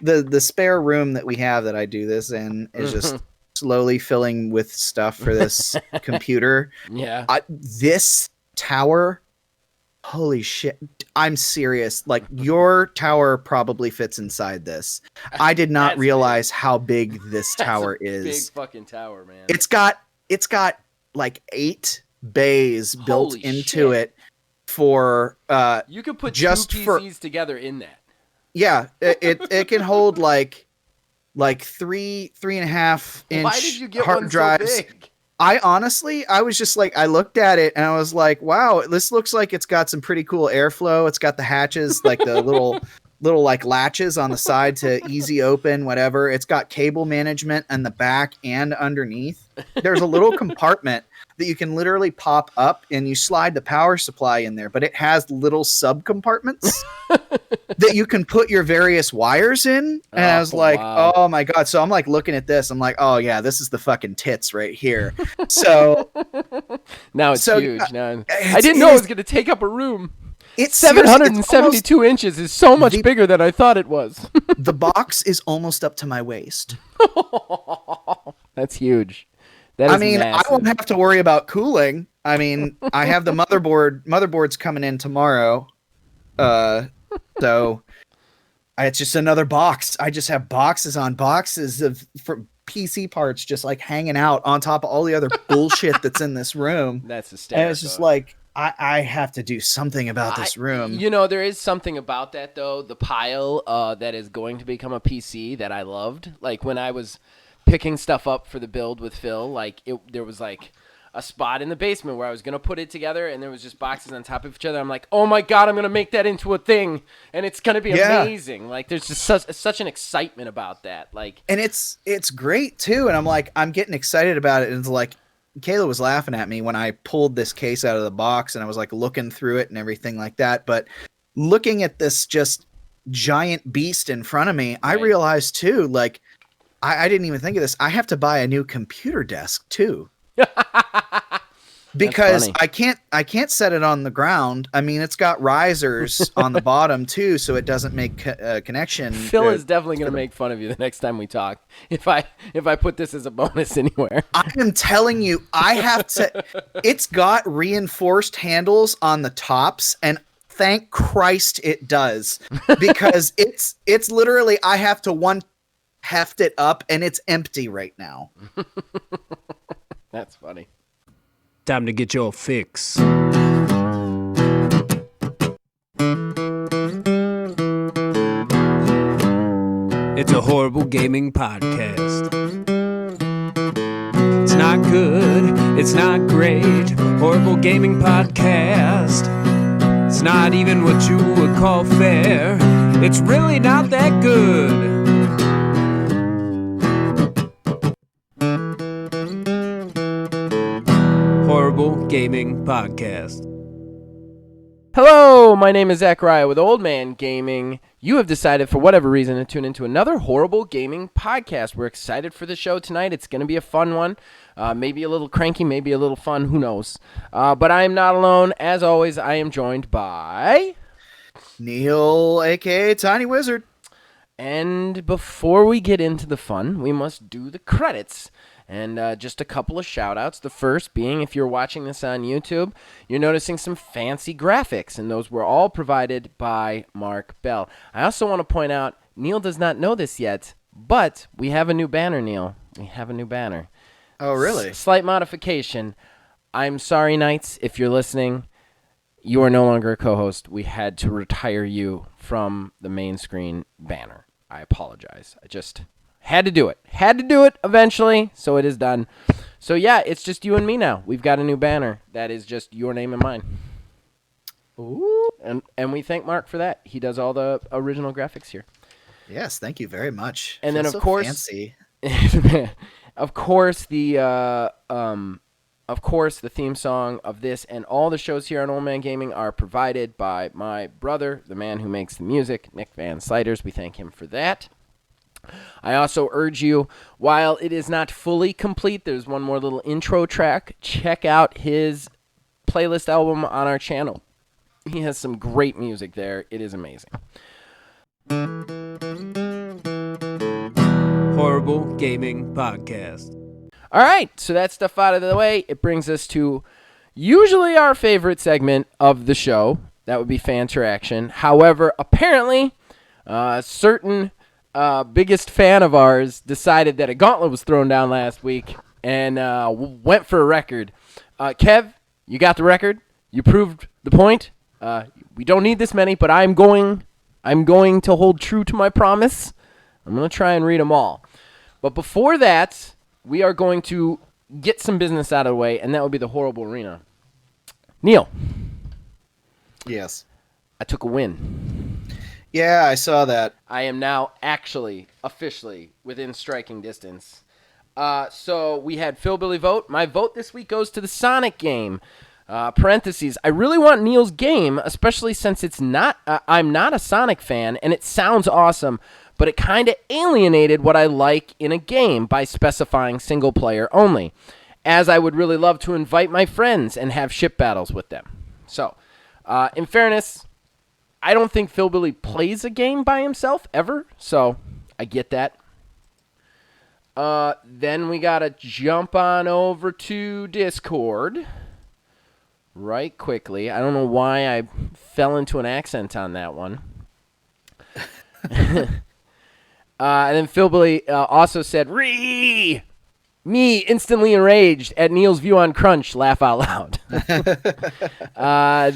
the spare room that we have that I do this in is just slowly filling with stuff for this computer. Yeah. This tower, holy shit. I'm serious. Like, your tower probably fits inside this. I did not realize how big this tower is. Big fucking tower, man. It's got like 8 bays built into it for you could put just 2 PCs together in that. Yeah, it can hold like 3.5 inch Why did you get hard one drives. so big? I was just like, I looked at it and I was like, wow, this looks like it's got some pretty cool airflow. It's got the hatches, like the little like latches on the side to easy open, whatever. It's got cable management on the back and underneath. There's a little compartment that you can literally pop up and you slide the power supply in there, but it has little sub compartments that you can put your various wires in. And I was like, wow. Oh my God. So I'm like looking at this. I'm like, oh yeah, this is the fucking tits right here. So now it's huge. I didn't know it was going to take up a room. It's 772 inches is so much bigger than I thought it was. The box is almost up to my waist. That's huge. That is massive. I won't have to worry about cooling. I mean, I have the motherboard's coming in tomorrow. So it's just another box. I just have boxes on boxes of for PC parts just like hanging out on top of all the other bullshit that's in this room. That's hysterical. And it's just like, I have to do something about this room. You know, there is something about that, though. The pile that is going to become a PC that I loved. Like, when I was picking stuff up for the build with Phil, like, there was, like, a spot in the basement where I was going to put it together, and there was just boxes on top of each other. I'm like, oh, my God, I'm going to make that into a thing, and it's going to be amazing. Like, there's just such an excitement about that. Like, and it's great, too. And I'm like, I'm getting excited about it, and it's like, Kayla was laughing at me when I pulled this case out of the box and I was like looking through it and everything like that. But looking at this just giant beast in front of me, right. I realized too, like, I didn't even think of this. I have to buy a new computer desk too. Because I can't set it on the ground. I mean, it's got risers on the bottom too, so it doesn't make a connection. Phil is definitely going to make fun of you the next time we talk if I put this as a bonus anywhere. I am telling you, I have to. It's got reinforced handles on the tops, and thank Christ it does, because it's literally I have to heft it up, and it's empty right now. That's funny. Time to get your fix. It's a horrible gaming podcast. It's not good, it's not great. Horrible gaming podcast. It's not even what you would call fair. It's really not that good. Horrible Gaming Podcast. Hello, my name is Zachariah with Old Man Gaming. You have decided for whatever reason to tune into another Horrible Gaming Podcast. We're excited for the show tonight. It's going to be a fun one. Maybe a little cranky, maybe a little fun, who knows. But I am not alone. As always, I am joined by Neil, aka Tiny Wizard. And before we get into the fun, we must do the credits. And just a couple of shout-outs. The first being, if you're watching this on YouTube, you're noticing some fancy graphics, and those were all provided by Mark Bell. I also want to point out, Neil does not know this yet, but we have a new banner, Neil. We have a new banner. Oh, really? Slight modification. I'm sorry, Knights, if you're listening. You are no longer a co-host. We had to retire you from the main screen banner. I apologize. I just had to do it. Had to do it eventually, so it is done. So yeah, it's just you and me now. We've got a new banner that is just your name and mine. Ooh. And we thank Mark for that. He does all the original graphics here. Yes, thank you very much. And then of so course, fancy. of course the theme song of this and all the shows here on Old Man Gaming are provided by my brother, the man who makes the music, Nick Van Sliders. We thank him for that. I also urge you, while it is not fully complete, there's one more little intro track. Check out his playlist album on our channel. He has some great music there. It is amazing. Horrible Gaming Podcast. All right, so that stuff out of the way, it brings us to usually our favorite segment of the show. That would be fan interaction. However, apparently, a certain biggest fan of ours decided that a gauntlet was thrown down last week and went for a record. Kev, you got the record. You proved the point. We don't need this many, but I'm going to hold true to my promise. I'm going to try and read them all. But before that, we are going to get some business out of the way, and that would be the Horrible Arena. Neil. Yes. I took a win. Yeah, I saw that. I am now actually, officially, within striking distance. So we had Phil Billy vote. My vote this week goes to the Sonic game. Parentheses, I really want Neil's game, especially since it's not. I'm not a Sonic fan, and it sounds awesome, but it kind of alienated what I like in a game by specifying single player only, as I would really love to invite my friends and have ship battles with them. So, in fairness, I don't think Phil Billy plays a game by himself ever, so I get that. Then we got to jump on over to Discord right quickly. I don't know why I fell into an accent on that one. And then Phil Billy also said, "Ree!" Me, instantly enraged at Neil's view on Crunch, laugh out loud.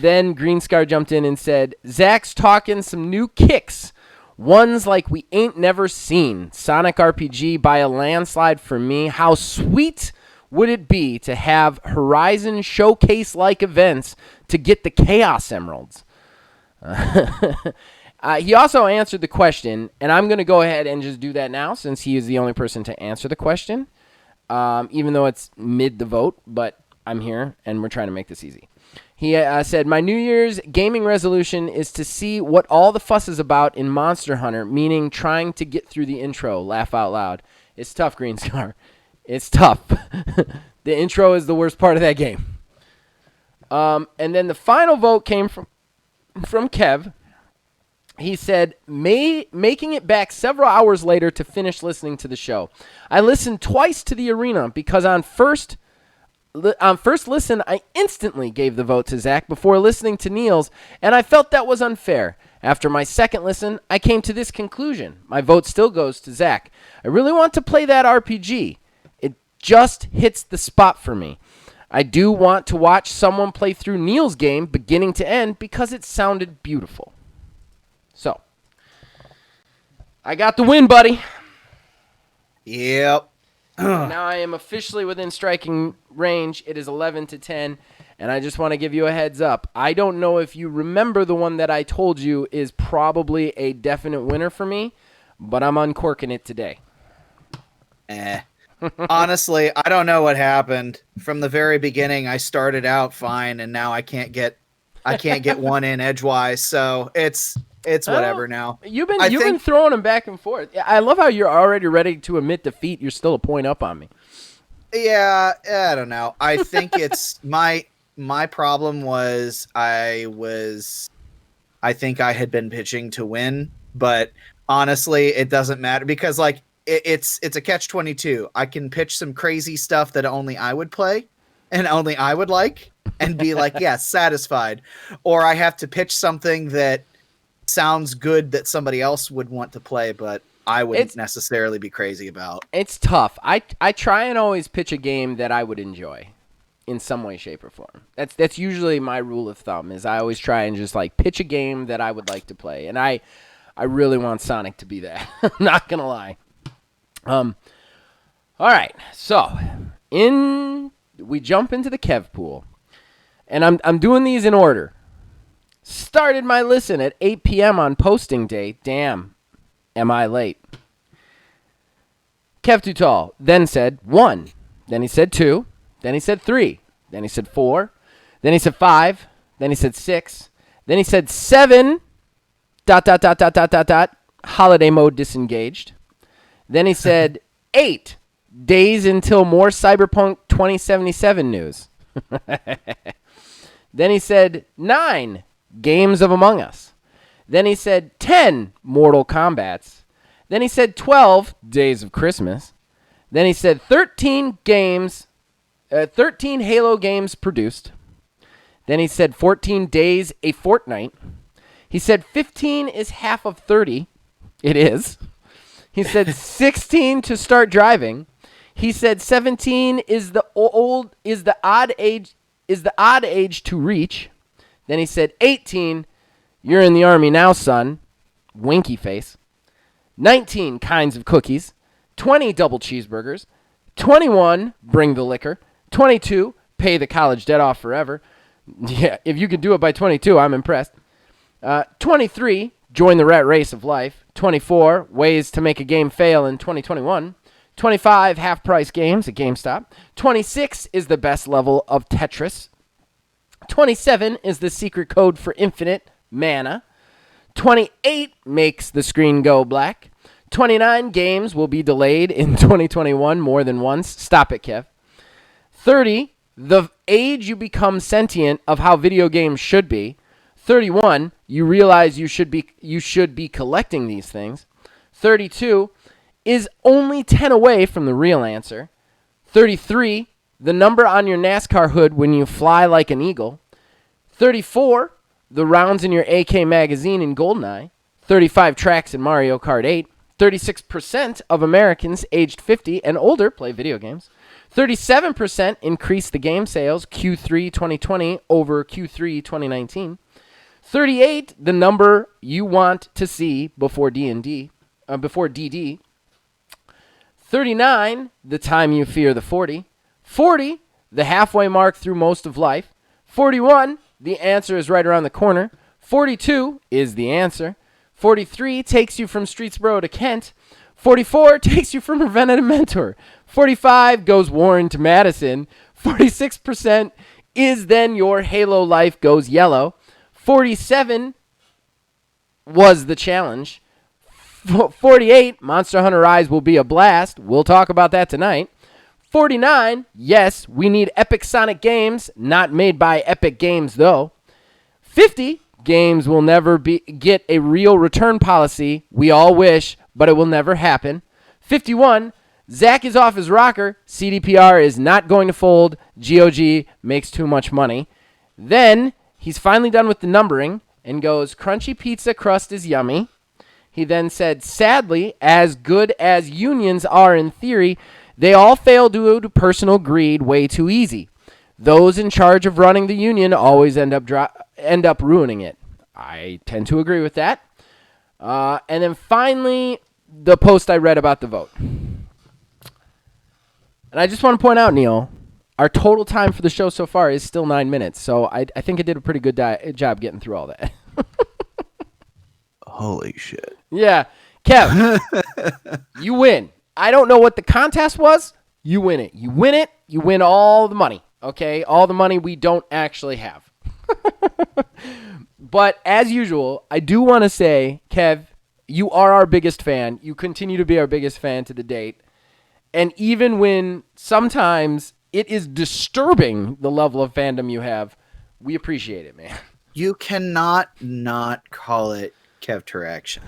Then Greenscar jumped in and said, Zach's talking some new kicks. Ones like we ain't never seen. Sonic RPG by a landslide for me. How sweet would it be to have Horizon Showcase-like events to get the Chaos Emeralds? He also answered the question, and I'm going to go ahead and just do that now since he is the only person to answer the question, even though it's mid the vote, but I'm here, and we're trying to make this easy. He said, my New Year's gaming resolution is to see what all the fuss is about in Monster Hunter, meaning trying to get through the intro. Laugh out loud. It's tough, Greenscar. It's tough. The intro is the worst part of that game. And then the final vote came from Kev. He said, making it back several hours later to finish listening to the show. I listened twice to the arena because on first listen, I instantly gave the vote to Zach before listening to Neil's, and I felt that was unfair. After my second listen, I came to this conclusion. My vote still goes to Zach. I really want to play that RPG. It just hits the spot for me. I do want to watch someone play through Neil's game beginning to end because it sounded beautiful. So, I got the win, buddy. Yep. Now I am officially within striking range. It is 11-10, and I just want to give you a heads up. I don't know if you remember the one that I told you is probably a definite winner for me, but I'm uncorking it today. Honestly, I don't know what happened. From the very beginning, I started out fine, and now I can't get one in edgewise, so it's whatever now. You've been throwing them back and forth. I love how you're already ready to admit defeat. You're still a point up on me. Yeah, I don't know. I think it's my problem was I think I had been pitching to win, but honestly, it doesn't matter because like it's a catch-22. I can pitch some crazy stuff that only I would play and only I would like and be like, yes, satisfied. Or I have to pitch something that sounds good that somebody else would want to play, but I wouldn't necessarily be crazy about. It's tough. I try and always pitch a game that I would enjoy in some way, shape, or form. That's usually my rule of thumb is I always try and just like pitch a game that I would like to play. And I really want Sonic to be that. I'm not going to lie. All right. So we jump into the Kev pool. And I'm doing these in order. Started my listen at 8 p.m. on posting day. Damn, am I late? Kev Too Tall then said 1. Then he said 2. Then he said 3. Then he said 4. Then he said 5. Then he said 6. Then he said 7. ... Holiday mode disengaged. Then he said 8. Days until more Cyberpunk 2077 news. Then he said 9. Games of Among Us. Then he said 10 Mortal Kombats. Then he said 12 days of Christmas. Then he said 13 games, 13 Halo games produced. Then he said 14 days a fortnight. He said 15 is half of 30. It is. He said 16 to start driving. He said 17 is the odd age to reach. Then he said 18, you're in the army now, son. Winky face. 19 kinds of cookies. 20 double cheeseburgers. 21, bring the liquor. 22, pay the college debt off forever. Yeah, if you can do it by 22, I'm impressed. 23, join the rat race of life. 24, ways to make a game fail in 2021. 25, half-price games at GameStop. 26 is the best level of Tetris. 27 is the secret code for infinite mana. 28 makes the screen go black. 29 games will be delayed in 2021 more than once. Stop it, Kev. 30, the age you become sentient of how video games should be. 31, you realize you should be collecting these things. 32 is only 10 away from the real answer. 33, the number on your NASCAR hood when you fly like an eagle. 34, the rounds in your AK magazine in GoldenEye. 35 tracks in Mario Kart 8. 36% of Americans aged 50 and older play video games. 37% increased the game sales Q3 2020 over Q3 2019. 38, the number you want to see before DD. 39, the time you fear the 40. 40, the halfway mark through most of life. 41, the answer is right around the corner. 42 is the answer. 43 takes you from Streetsboro to Kent. 44 takes you from Ravenna to Mentor. 45 goes Warren to Madison. 46% is then your Halo life goes yellow. 47 was the challenge. 48, Monster Hunter Rise will be a blast. We'll talk about that tonight. 49, yes, we need Epic Sonic games, not made by Epic Games though. 50, games will never get a real return policy. We all wish, but it will never happen. 51, Zach is off his rocker. CDPR is not going to fold. GOG makes too much money. Then he's finally done with the numbering and goes, crunchy pizza crust is yummy. He then said, sadly, as good as unions are in theory, they all fail due to personal greed way too easy. Those in charge of running the union always end up ruining it. I tend to agree with that. And then finally, the post I read about the vote. And I just want to point out, Neil, our total time for the show so far is still 9 minutes. So I think I did a pretty good job getting through all that. Holy shit. Yeah. Kev, you win. I don't know what the contest was. You win it. You win it. You win all the money. Okay? All the money we don't actually have. But as usual, I do want to say, Kev, you are our biggest fan. You continue to be our biggest fan to the date. And even when sometimes it is disturbing the level of fandom you have, we appreciate it, man. You cannot not call it Kevteraction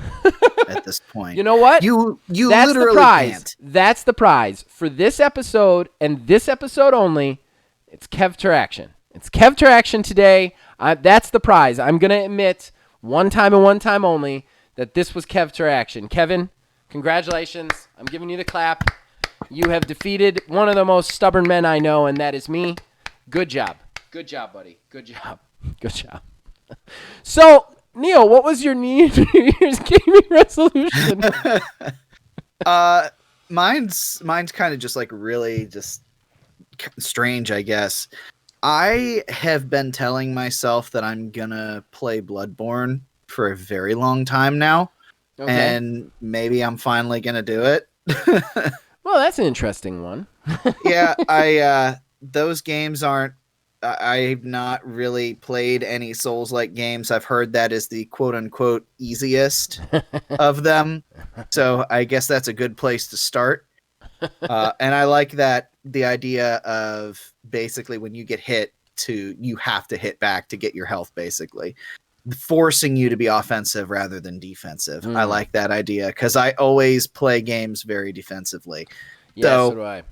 at this point. You know what? You That's literally the prize. can't. That's the prize for this episode and this episode only. It's Kevteraction. It's Kevteraction today. That's the prize. I'm going to admit one time and one time only that this was Kevteraction. Kevin, congratulations. I'm giving you the clap. You have defeated one of the most stubborn men I know, and that is me. Good job. Good job, buddy. Good job. Good job. So, Neil, what was your New Year's gaming resolution? Mine's kind of just like really just strange, I guess. I have been telling myself that I'm gonna play Bloodborne for a very long time now, and maybe I'm finally gonna do it. Well, that's an interesting one. Yeah, those games aren't. I've not really played any Souls-like games. I've heard that is the quote-unquote easiest of them, so I guess that's a good place to start. And I like that the idea of basically when you get hit, you have to hit back to get your health, basically. forcing you to be offensive rather than defensive. I Mm. like that idea because I always play games very defensively. Yeah, so So do I.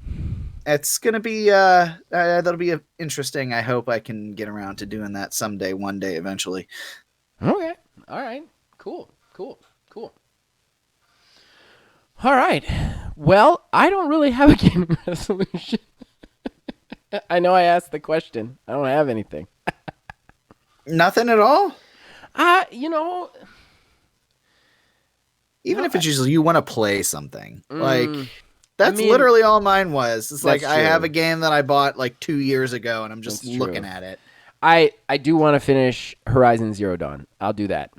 it's gonna be that'll be interesting. I hope I can get around to doing that someday, one day, eventually. Okay. All right. Cool. All right. Well, I don't really have a gaming resolution. I know I asked the question. I don't have anything. Nothing at all. You know, Even if it's just you want to play something, like that's I mean, literally all mine was. It's like that's I have true. a game that I bought like 2 years ago, and I'm just That's looking true. at it. I do want to finish Horizon Zero Dawn. I'll do that.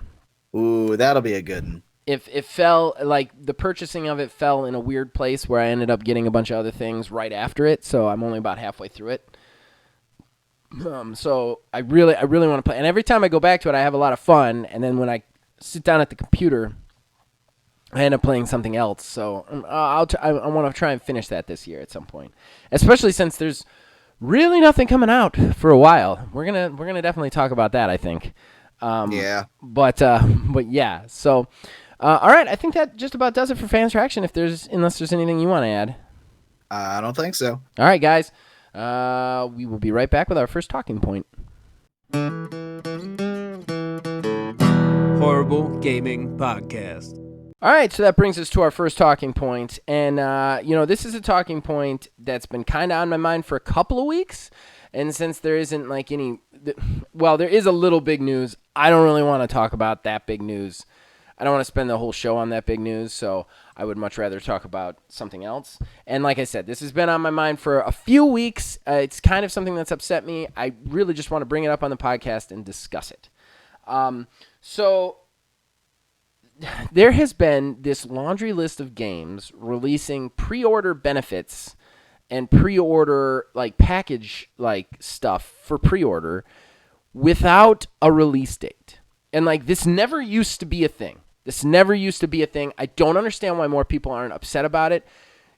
Ooh, that'll be a good one. If it fell, like, the purchasing of it fell in a weird place where I ended up getting a bunch of other things right after it, so I'm only about halfway through it. So I really want to play, and every time I go back to it, I have a lot of fun. And then when I sit down at the computer, I end up playing something else. So I want to try and finish that this year at some point, especially since there's really nothing coming out for a while. We're gonna definitely talk about that, I think. Yeah. But yeah. So all right, I think that just about does it for Fan Traction. Unless there's anything you want to add. I don't think so. All right, guys. We will be right back with our first talking point. Horrible Gaming Podcast. All right, so that brings us to our first talking point. And, this is a talking point that's been kind of on my mind for a couple of weeks. And since there isn't like there is a little big news, I don't really want to talk about that big news. I don't want to spend the whole show on that big news, so I would much rather talk about something else. And like I said, this has been on my mind for a few weeks. It's kind of something that's upset me. I really just want to bring it up on the podcast and discuss it. So there has been this laundry list of games releasing pre-order benefits and pre-order like package like stuff for pre-order without a release date. And like this never used to be a thing. I don't understand why more people aren't upset about it.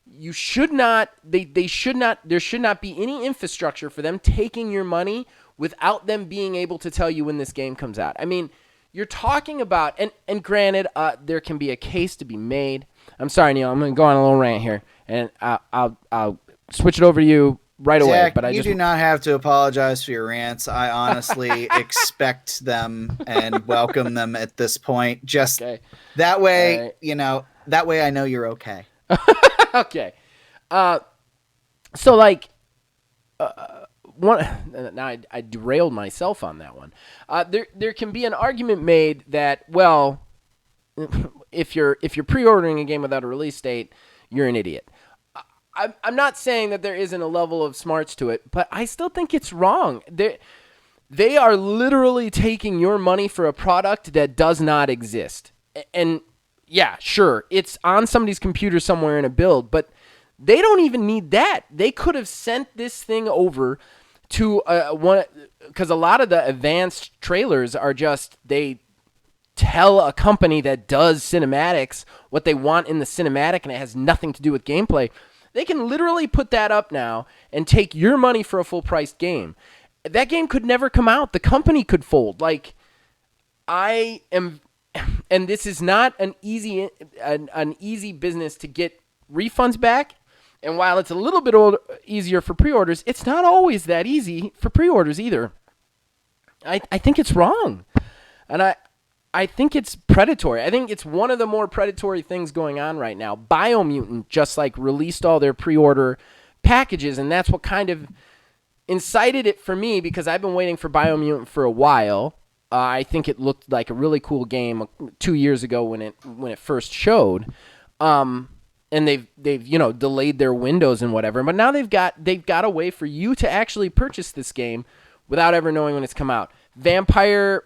You should not, there should not be any infrastructure for them taking your money without them being able to tell you when this game comes out. I mean, you're talking about, and granted, there can be a case to be made. I'm sorry, Neil, I'm going to go on a little rant here, and I'll switch it over to you right away. Zach, But you do not have to apologize for your rants. I honestly expect them and welcome them at this point. Just Okay. that way, Right. that way I know you're okay. Okay. So like, now I derailed myself on that one. There can be an argument made that, well, if you're pre-ordering a game without a release date, you're an idiot. I'm not saying that there isn't a level of smarts to it, but I still think it's wrong. They are literally taking your money for a product that does not exist. And yeah, sure, it's on somebody's computer somewhere in a build, but they don't even need that. They could have sent this thing over to one, because a lot of the advanced trailers are just, they tell a company that does cinematics what they want in the cinematic, and it has nothing to do with gameplay. They can literally put that up now and take your money for a full-priced game. That game could never come out. The company could fold. Like, I am, and this is not an easy business to get refunds back. And while it's a little bit easier for pre-orders, it's not always that easy for pre-orders either. I think it's wrong. And I think it's predatory. I think it's one of the more predatory things going on right now. Biomutant just like released all their pre-order packages, and that's what kind of incited it for me, because I've been waiting for Biomutant for a while. I think it looked like a really cool game 2 years ago when it first showed. And they've delayed their windows and whatever, but now they've got a way for you to actually purchase this game without ever knowing when it's come out. Vampire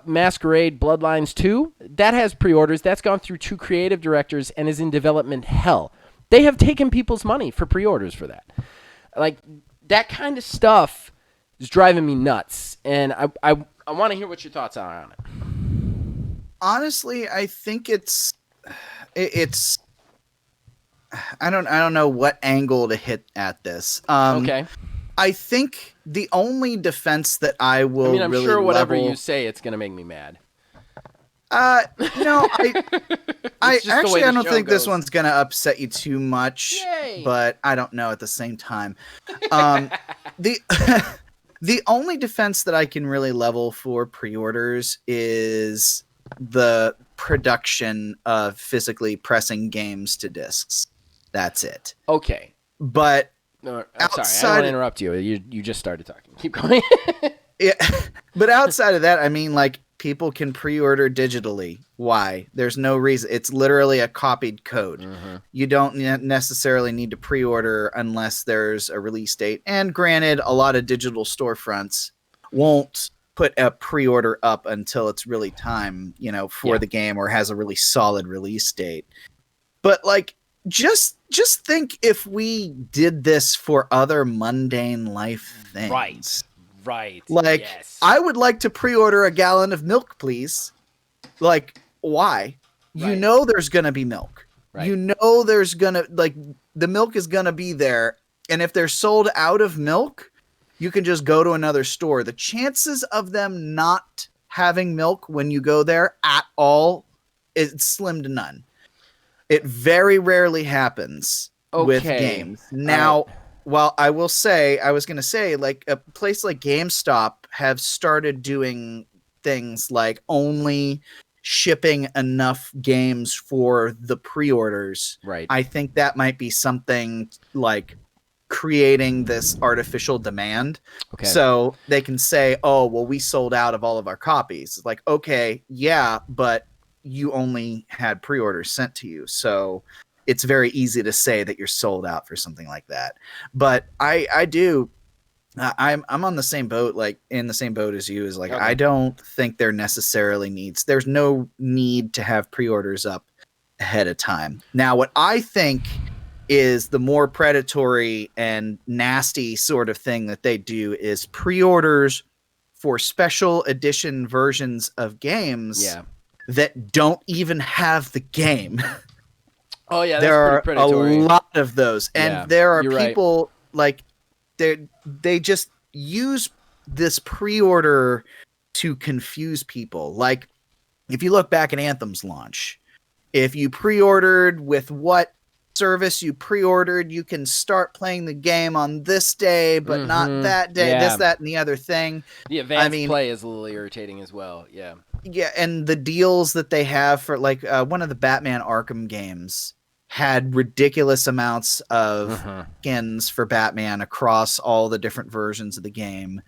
Masquerade Bloodlines 2, that has pre-orders. That's gone through 2 creative directors and is in development hell. They have taken people's money for pre-orders for that. Like, that kind of stuff is driving me nuts, and I want to hear what your thoughts are on it. Honestly, I think it's I don't know what angle to hit at this. Okay. I think the only defense that I will I'm really sure whatever level, you say, it's gonna make me mad. no, I just the way actually, I the don't show think this goes. one's gonna upset you too much, Yay. but I don't know at the same time. The the only defense that I can really level for pre-orders is the production of physically pressing games to discs. That's it. Okay. But No, I'm sorry. I don't want outside, to interrupt you. You just started talking. Keep going. yeah, but outside of that, I mean, like, people can pre-order digitally. Why? There's no reason. It's literally a copied code. You don't necessarily need to pre-order unless there's a release date. And granted, a lot of digital storefronts won't put a pre-order up until it's really time, for the game or has a really solid release date. But like, just think if we did this for other mundane life things. Right. Like, yes. I would like to pre-order a gallon of milk, please. Like, why? You Right. know there's going to be milk. Right. You know there's going to, like, the milk is going to be there. And if they're sold out of milk, you can just go to another store. The chances of them not having milk when you go there at all is slim to none. It very rarely happens with games. Now, well, I was going to say, like, a place like GameStop have started doing things like only shipping enough games for the pre-orders. Right. I think that might be something like creating this artificial demand. Okay. So they can say, oh, well, we sold out of all of our copies. It's like, okay, yeah, but you only had pre-orders sent to you. So it's very easy to say that you're sold out for something like that. But I'm on the same boat, like in the same boat as you, is like, Okay. I don't think there necessarily there's no need to have pre-orders up ahead of time. Now, what I think is the more predatory and nasty sort of thing that they do is pre-orders for special edition versions of games that don't even have the game. Oh yeah, There are pretty predatory. a lot of those, and there are people like they just use this pre-order to confuse people. Like, if you look back at Anthem's launch, if you pre-ordered with what service you pre-ordered, you can start playing the game on this day, but not that day. This, that, and the other thing. The advanced play is a little irritating as well. Yeah, and the deals that they have for, like, one of the Batman Arkham games had ridiculous amounts of skins for Batman across all the different versions of the game.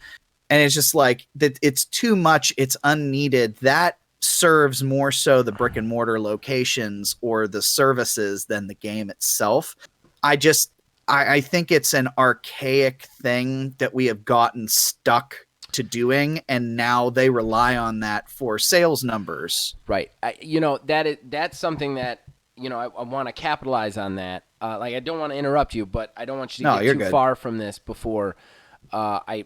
And it's just like that. It's too much. It's unneeded. That serves more so the brick and mortar locations or the services than the game itself. I think it's an archaic thing that we have gotten stuck to doing, and now they rely on that for sales numbers. Right. That's something that, I want to capitalize on that. Like, I don't want to interrupt you, but I don't want you to get too far from this before I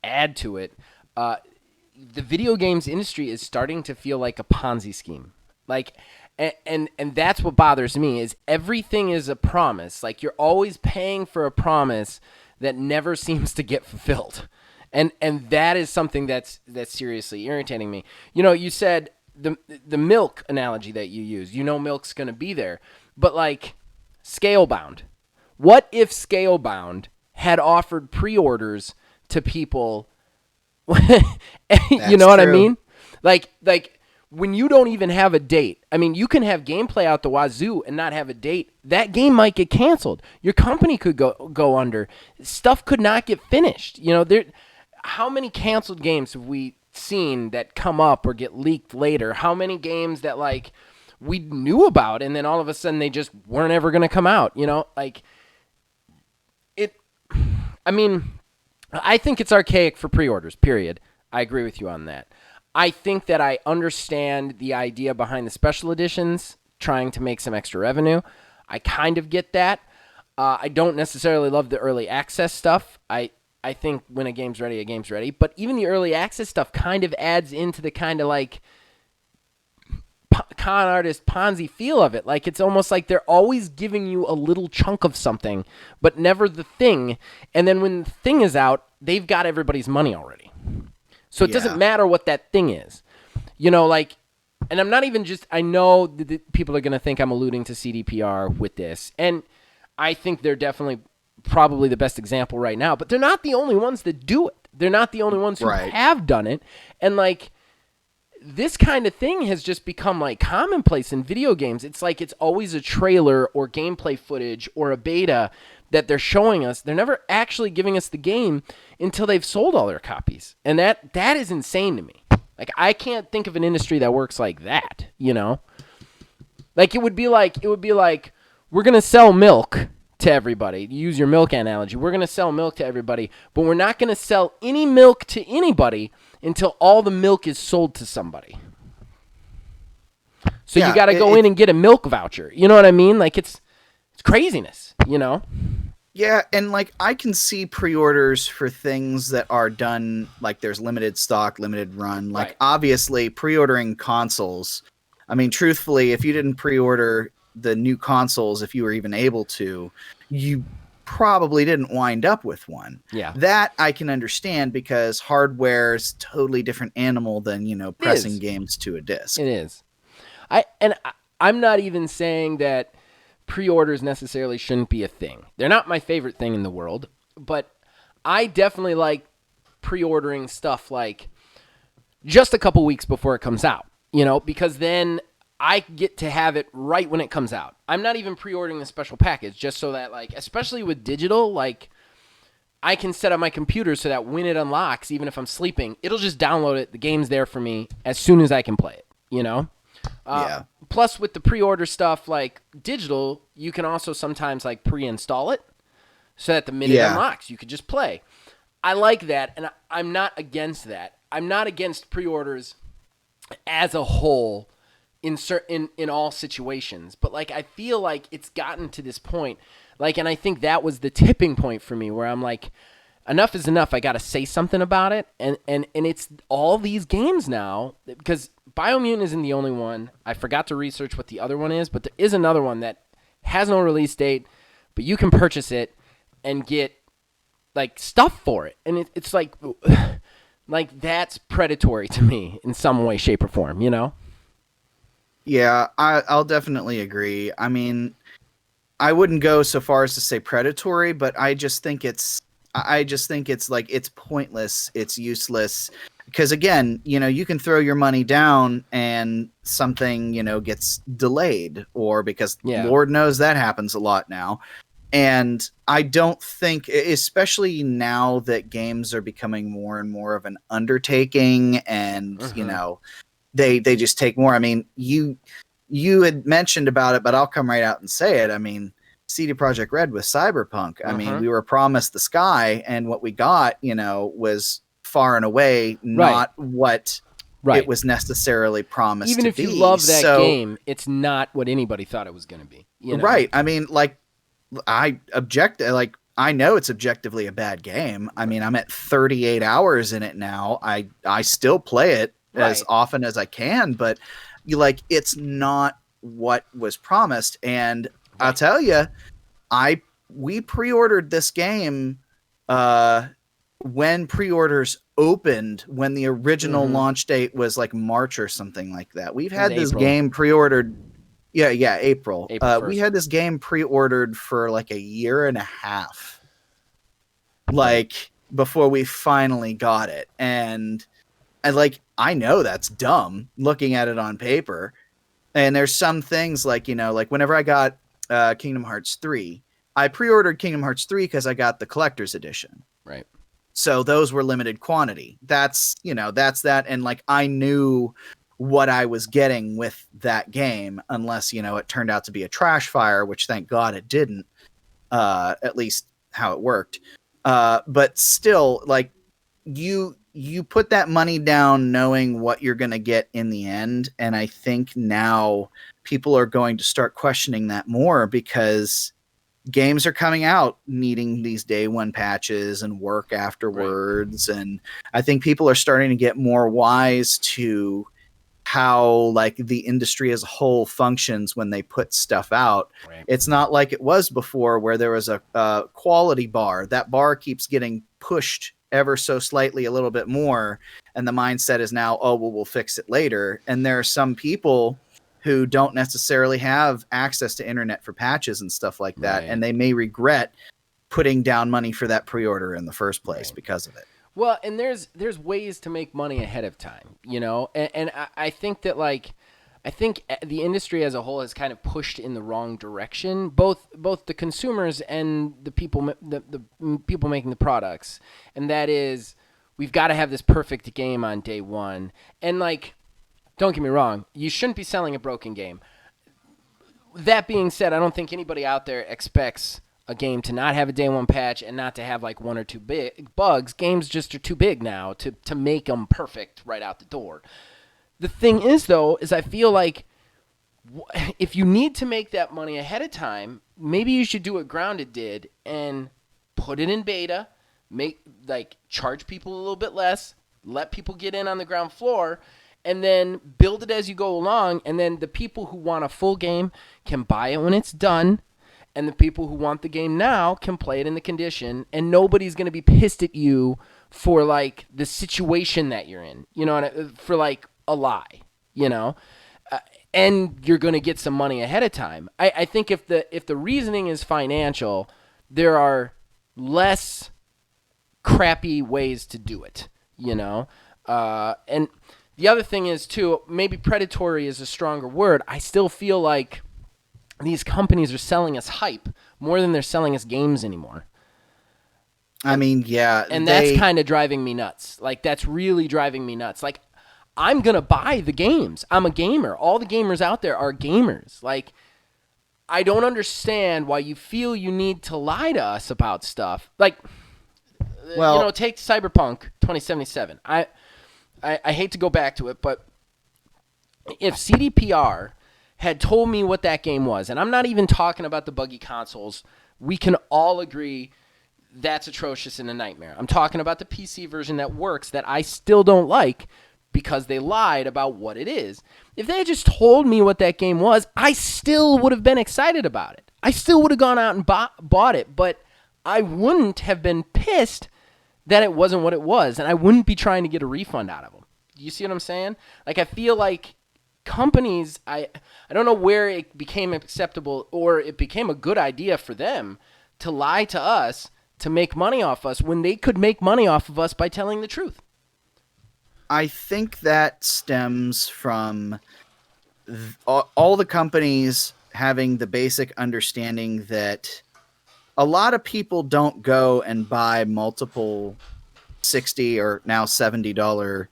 add to it. The video games industry is starting to feel like a Ponzi scheme. Like, and that's what bothers me, is everything is a promise. Like, you're always paying for a promise that never seems to get fulfilled. And that is something that's seriously irritating me. You said the milk analogy that you use, milk's going to be there, but like Scalebound. What if Scalebound had offered pre-orders to people? You know what I mean? Like when you don't even have a date. I mean, you can have gameplay out the wazoo and not have a date. That game might get canceled. Your company could go under. Stuff could not get finished. How many canceled games have we seen that come up or get leaked later? How many games that, like, we knew about and then all of a sudden they just weren't ever going to come out? I think it's archaic for pre-orders, period. I agree with you on that. I think that I understand the idea behind the special editions, trying to make some extra revenue. I kind of get that. I don't necessarily love the early access stuff. I think when a game's ready, a game's ready. But even the early access stuff kind of adds into the kind con artist Ponzi feel of it. Like, it's almost like they're always giving you a little chunk of something, but never the thing. And then when the thing is out, they've got everybody's money already. So it doesn't matter what that thing is. You know, like, and I'm not even just, I know that people are going to think I'm alluding to CDPR with this. And I think they're definitely probably the best example right now, but they're not the only ones that do it. They're not the only ones who have done it. And like, this kind of thing has just become like commonplace in video games. It's like it's always a trailer or gameplay footage or a beta that they're showing us. They're never actually giving us the game until they've sold all their copies. And that is insane to me. Like, I can't think of an industry that works like that, you know? Like, it would be like we're going to sell milk to everybody. Use your milk analogy. We're going to sell milk to everybody, but we're not going to sell any milk to anybody until all the milk is sold to somebody. So you got to go in and get a milk voucher. You know what I mean? Like, it's craziness, you know? Yeah, and like I can see pre-orders for things that are done, like there's limited stock, limited run. Like obviously pre-ordering consoles. I mean, truthfully, if you didn't pre-order the new consoles, if you were even able to, you probably didn't wind up with one. Yeah. That I can understand because hardware's totally different animal than, you know, pressing games to a disc. It is. I'm not even saying that pre-orders necessarily shouldn't be a thing. They're not my favorite thing in the world, but I definitely like pre-ordering stuff like just a couple weeks before it comes out, you know, because then I get to have it right when it comes out. I'm not even pre-ordering the special package just so that, like, especially with digital, like, I can set up my computer so that when it unlocks, even if I'm sleeping, it'll just download it. The game's there for me as soon as I can play it, you know? Plus, with the pre-order stuff, like digital, you can also sometimes like pre-install it so that the minute it unlocks, you could just play. I like that, and I'm not against that. I'm not against pre-orders as a whole in all situations, but like I feel like it's gotten to this point, like, and I think that was the tipping point for me where I'm like, enough is enough. I got to say something about it, and it's all these games now because Biomutant isn't the only one. I forgot to research what the other one is, but there is another one that has no release date, but you can purchase it and get like stuff for it, and it's like that's predatory to me in some way, shape, or form. You know? Yeah, I'll definitely agree. I mean, I wouldn't go so far as to say predatory, but I just think it's like it's pointless, it's useless. Because again, you know, you can throw your money down and something, you know, gets delayed, or because Lord knows that happens a lot now. And I don't think, especially now that games are becoming more and more of an undertaking, and you know, they just take more. I mean, you had mentioned about it, but I'll come right out and say it. I mean, CD Projekt Red with Cyberpunk. I mean, we were promised the sky, and what we got, you know, was far and away not what it was necessarily promised Even to if be. You love that game, it's not what anybody thought it was going to be. You know? Right. I mean, like, I know it's objectively a bad game. I mean, I'm at 38 hours in it now. I still play it as often as I can, but it's not what was promised. And I'll tell you, we pre-ordered this game when pre-orders opened, when the original launch date was like March or something like that. We've had this game pre-ordered. Yeah, April. We had this game pre-ordered for like a year and a half, like before we finally got it. And I know that's dumb looking at it on paper. And there's some things like, you know, like whenever I got Kingdom Hearts 3, I pre-ordered Kingdom Hearts 3 because I got the collector's edition. Right. So those were limited quantity. That's that. And like, I knew what I was getting with that game, unless, you know, it turned out to be a trash fire, which thank God it didn't, at least how it worked. But still, like, you put that money down knowing what you're going to get in the end. And I think now people are going to start questioning that more, because games are coming out needing these day one patches and work afterwards. Right. And I think people are starting to get more wise to how like the industry as a whole functions when they put stuff out. Right. It's not like it was before where there was a quality bar. That bar keeps getting pushed ever so slightly a little bit more. And the mindset is now, oh, well, we'll fix it later. And there are some people who don't necessarily have access to internet for patches and stuff like that. Right. And they may regret putting down money for that pre-order in the first place because of it. Well, and there's ways to make money ahead of time, you know, and I think that like I think the industry as a whole has kind of pushed in the wrong direction, both the consumers and the people the people making the products, and that is we've got to have this perfect game on day one, and like don't get me wrong, you shouldn't be selling a broken game. That being said, I don't think anybody out there expects a game to not have a day one patch and not to have like one or two big bugs. Games just are too big now to make them perfect right out the door. The thing is, though, is I feel like if you need to make that money ahead of time, maybe you should do what Grounded did and put it in beta, charge people a little bit less, let people get in on the ground floor, and then build it as you go along, and then the people who want a full game can buy it when it's done, and the people who want the game now can play it in the condition, and nobody's going to be pissed at you for, like, the situation that you're in, you know, for, like, a lie, you know? And you're going to get some money ahead of time. I think if the reasoning is financial, there are less crappy ways to do it, you know? And the other thing is, too, maybe predatory is a stronger word. I still feel like these companies are selling us hype more than they're selling us games anymore. I mean, yeah. And that's kind of driving me nuts. Like, that's really driving me nuts. Like, I'm going to buy the games. I'm a gamer. All the gamers out there are gamers. Like, I don't understand why you feel you need to lie to us about stuff. Like, well, you know, take Cyberpunk 2077. I hate to go back to it, but if CDPR had told me what that game was, and I'm not even talking about the buggy consoles, we can all agree that's atrocious and a nightmare. I'm talking about the PC version that works that I still don't like because they lied about what it is. If they had just told me what that game was, I still would have been excited about it. I still would have gone out and bought it, but I wouldn't have been pissed that it wasn't what it was, and I wouldn't be trying to get a refund out of them. You see what I'm saying? Like, I feel like companies, I don't know where it became acceptable or it became a good idea for them to lie to us to make money off us when they could make money off of us by telling the truth. I think that stems from all the companies having the basic understanding that a lot of people don't go and buy multiple $60 or now $70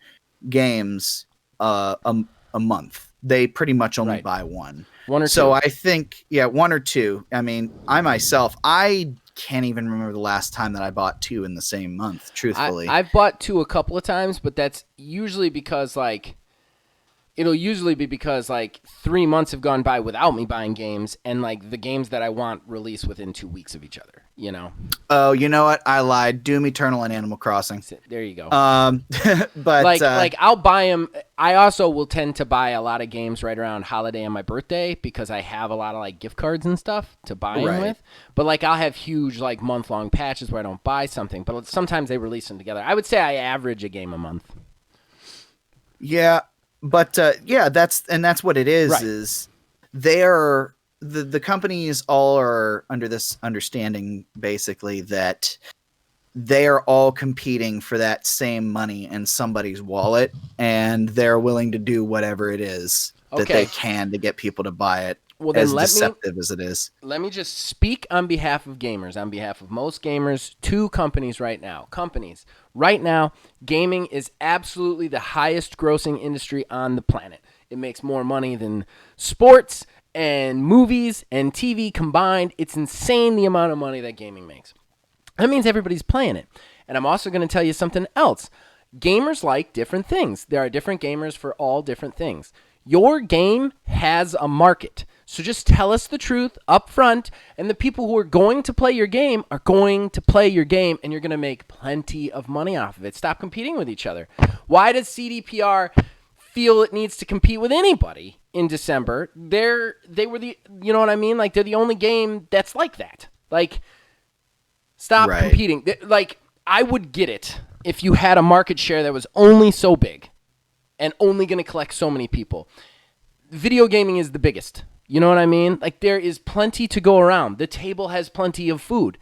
games a month. They pretty much only buy one. One or two. So I think, one or two. I mean, I can't even remember the last time that I bought two in the same month, truthfully. I've bought two a couple of times, but that's usually because, like, it'll usually be because, like, 3 months have gone by without me buying games, and, like, the games that I want release within 2 weeks of each other, you know? Oh, you know what? I lied. Doom Eternal and Animal Crossing. There you go. But like I'll buy them. I also will tend to buy a lot of games right around holiday and my birthday because I have a lot of, like, gift cards and stuff to buy them with. But, like, I'll have huge, like, month-long patches where I don't buy something, but sometimes they release them together. I would say I average a game a month. Yeah. But that's what it is. Right. Is they're the companies all are under this understanding basically that they are all competing for that same money in somebody's wallet, and they're willing to do whatever it is that they can to get people to buy it. Well, then as deceptive as it is. Let me just speak on behalf of gamers, on behalf of most gamers, to companies right now. Companies, right now, gaming is absolutely the highest grossing industry on the planet. It makes more money than sports and movies and TV combined. It's insane the amount of money that gaming makes. That means everybody's playing it. And I'm also going to tell you something else. Gamers like different things. There are different gamers for all different things. Your game has a market. So just tell us the truth up front, and the people who are going to play your game are going to play your game, and you're going to make plenty of money off of it. Stop competing with each other. Why does CDPR feel it needs to compete with anybody in December. They were the, you know what I mean? Like, they're the only game that's like that. Like, stop competing. Like, I would get it if you had a market share that was only so big and only going to collect so many people. Video gaming is the biggest. You know what I mean? Like, there is plenty to go around. The table has plenty of food.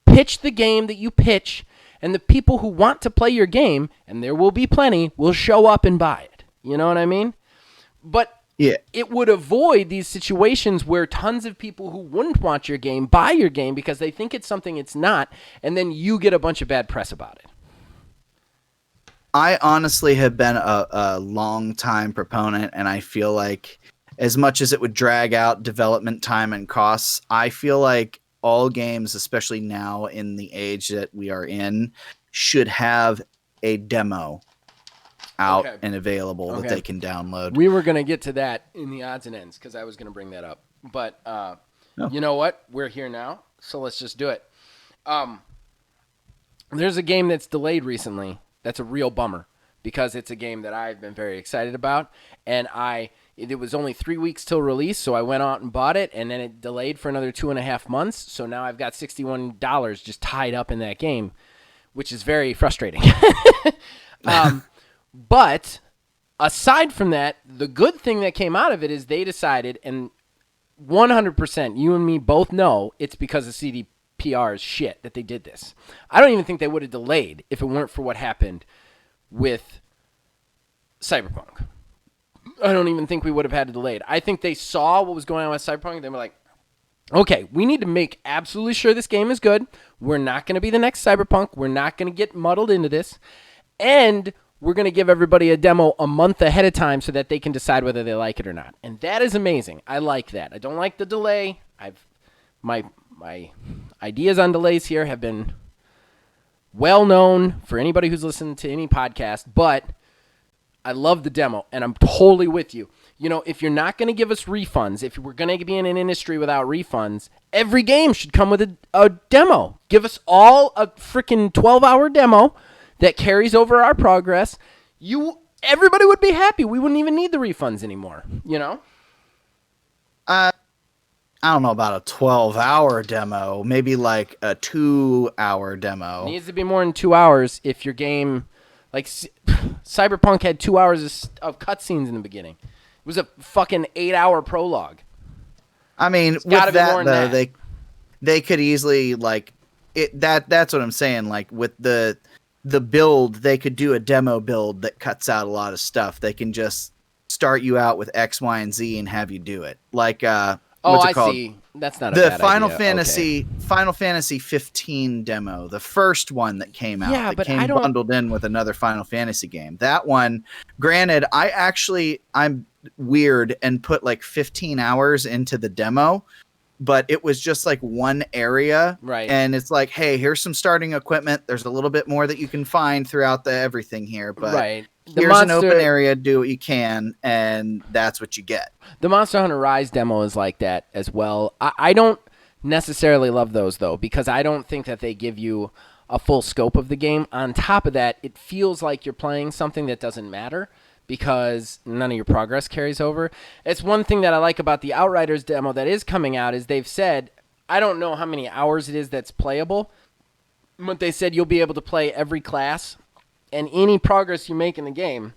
Pitch the game that you pitch, and the people who want to play your game, and there will be plenty, will show up and buy it. You know what I mean? But it would avoid these situations where tons of people who wouldn't want your game buy your game because they think it's something it's not, and then you get a bunch of bad press about it. I honestly have been a long time proponent, and I feel like as much as it would drag out development time and costs, I feel like all games, especially now in the age that we are in, should have a demo out and available that they can download. We were going to get to that in the odds and ends because I was going to bring that up. But you know what? We're here now, so let's just do it. There's a game that's delayed recently. That's a real bummer because it's a game that I've been very excited about, and it was only 3 weeks till release, so I went out and bought it, and then it delayed for another 2.5 months, so now I've got $61 just tied up in that game, which is very frustrating. But aside from that, the good thing that came out of it is they decided, and 100%, you and me both know it's because of CDPR's shit that they did this. I don't even think they would have delayed if it weren't for what happened with Cyberpunk. I don't even think we would have had to delay it. I think they saw what was going on with Cyberpunk. They were like, okay, we need to make absolutely sure this game is good. We're not going to be the next Cyberpunk. We're not going to get muddled into this. And we're going to give everybody a demo a month ahead of time so that they can decide whether they like it or not. And that is amazing. I like that. I don't like the delay. My ideas on delays here have been well known for anybody who's listened to any podcast, but I love the demo, and I'm totally with you. You know, if you're not going to give us refunds, if we're going to be in an industry without refunds, every game should come with a demo. Give us all a freaking 12-hour demo that carries over our progress. Everybody would be happy. We wouldn't even need the refunds anymore, you know? I don't know about a 12-hour demo. Maybe like a 2-hour demo. It needs to be more than 2 hours if your game... Like, Cyberpunk had 2 hours of cutscenes in the beginning. It was a fucking 8-hour prologue. I mean, with that, though, they could easily, like... That's what I'm saying. Like, with the build, they could do a demo build that cuts out a lot of stuff. They can just start you out with X, Y, and Z and have you do it. Like, what's it called? See. That's not a bad idea. Final Fantasy 15 demo, the first one that came out, that came bundled in with another Final Fantasy game. That one, granted, I'm weird and put like 15 hours into the demo, but it was just like one area, right? And it's like, hey, here's some starting equipment. There's a little bit more that you can find throughout everything here, but right. Here's an open area, do what you can, and that's what you get. The Monster Hunter Rise demo is like that as well. I don't necessarily love those, though, because I don't think that they give you a full scope of the game. On top of that, it feels like you're playing something that doesn't matter because none of your progress carries over. It's one thing that I like about the Outriders demo that is coming out is they've said, I don't know how many hours it is that's playable, but they said you'll be able to play every class, and any progress you make in the game,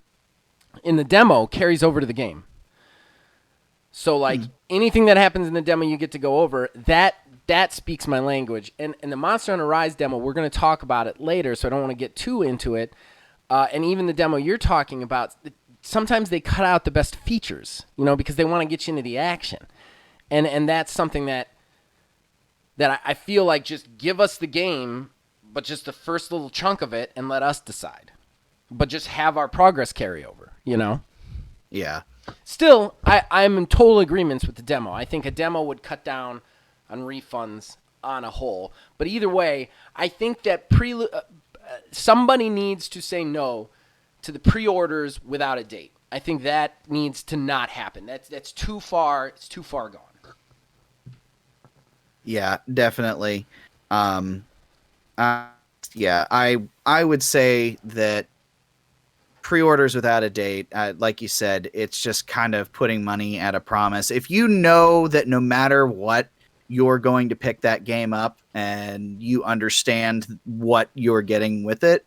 in the demo, carries over to the game. So, like, anything that happens in the demo you get to go over, that speaks my language. And the Monster Hunter Rise demo, we're going to talk about it later, so I don't want to get too into it. And even the demo you're talking about, sometimes they cut out the best features, you know, because they want to get you into the action. And that's something that I feel like just give us the game, but just the first little chunk of it and let us decide. But just have our progress carry over, you know? Yeah. Still, I'm in total agreement with the demo. I think a demo would cut down on refunds on a whole. But either way, I think that somebody needs to say no to the pre-orders without a date. I think that needs to not happen. That's too far. It's too far gone. Yeah, definitely. Yeah, I would say that pre-orders without a date, like you said, it's just kind of putting money at a promise. If you know that no matter what, you're going to pick that game up and you understand what you're getting with it,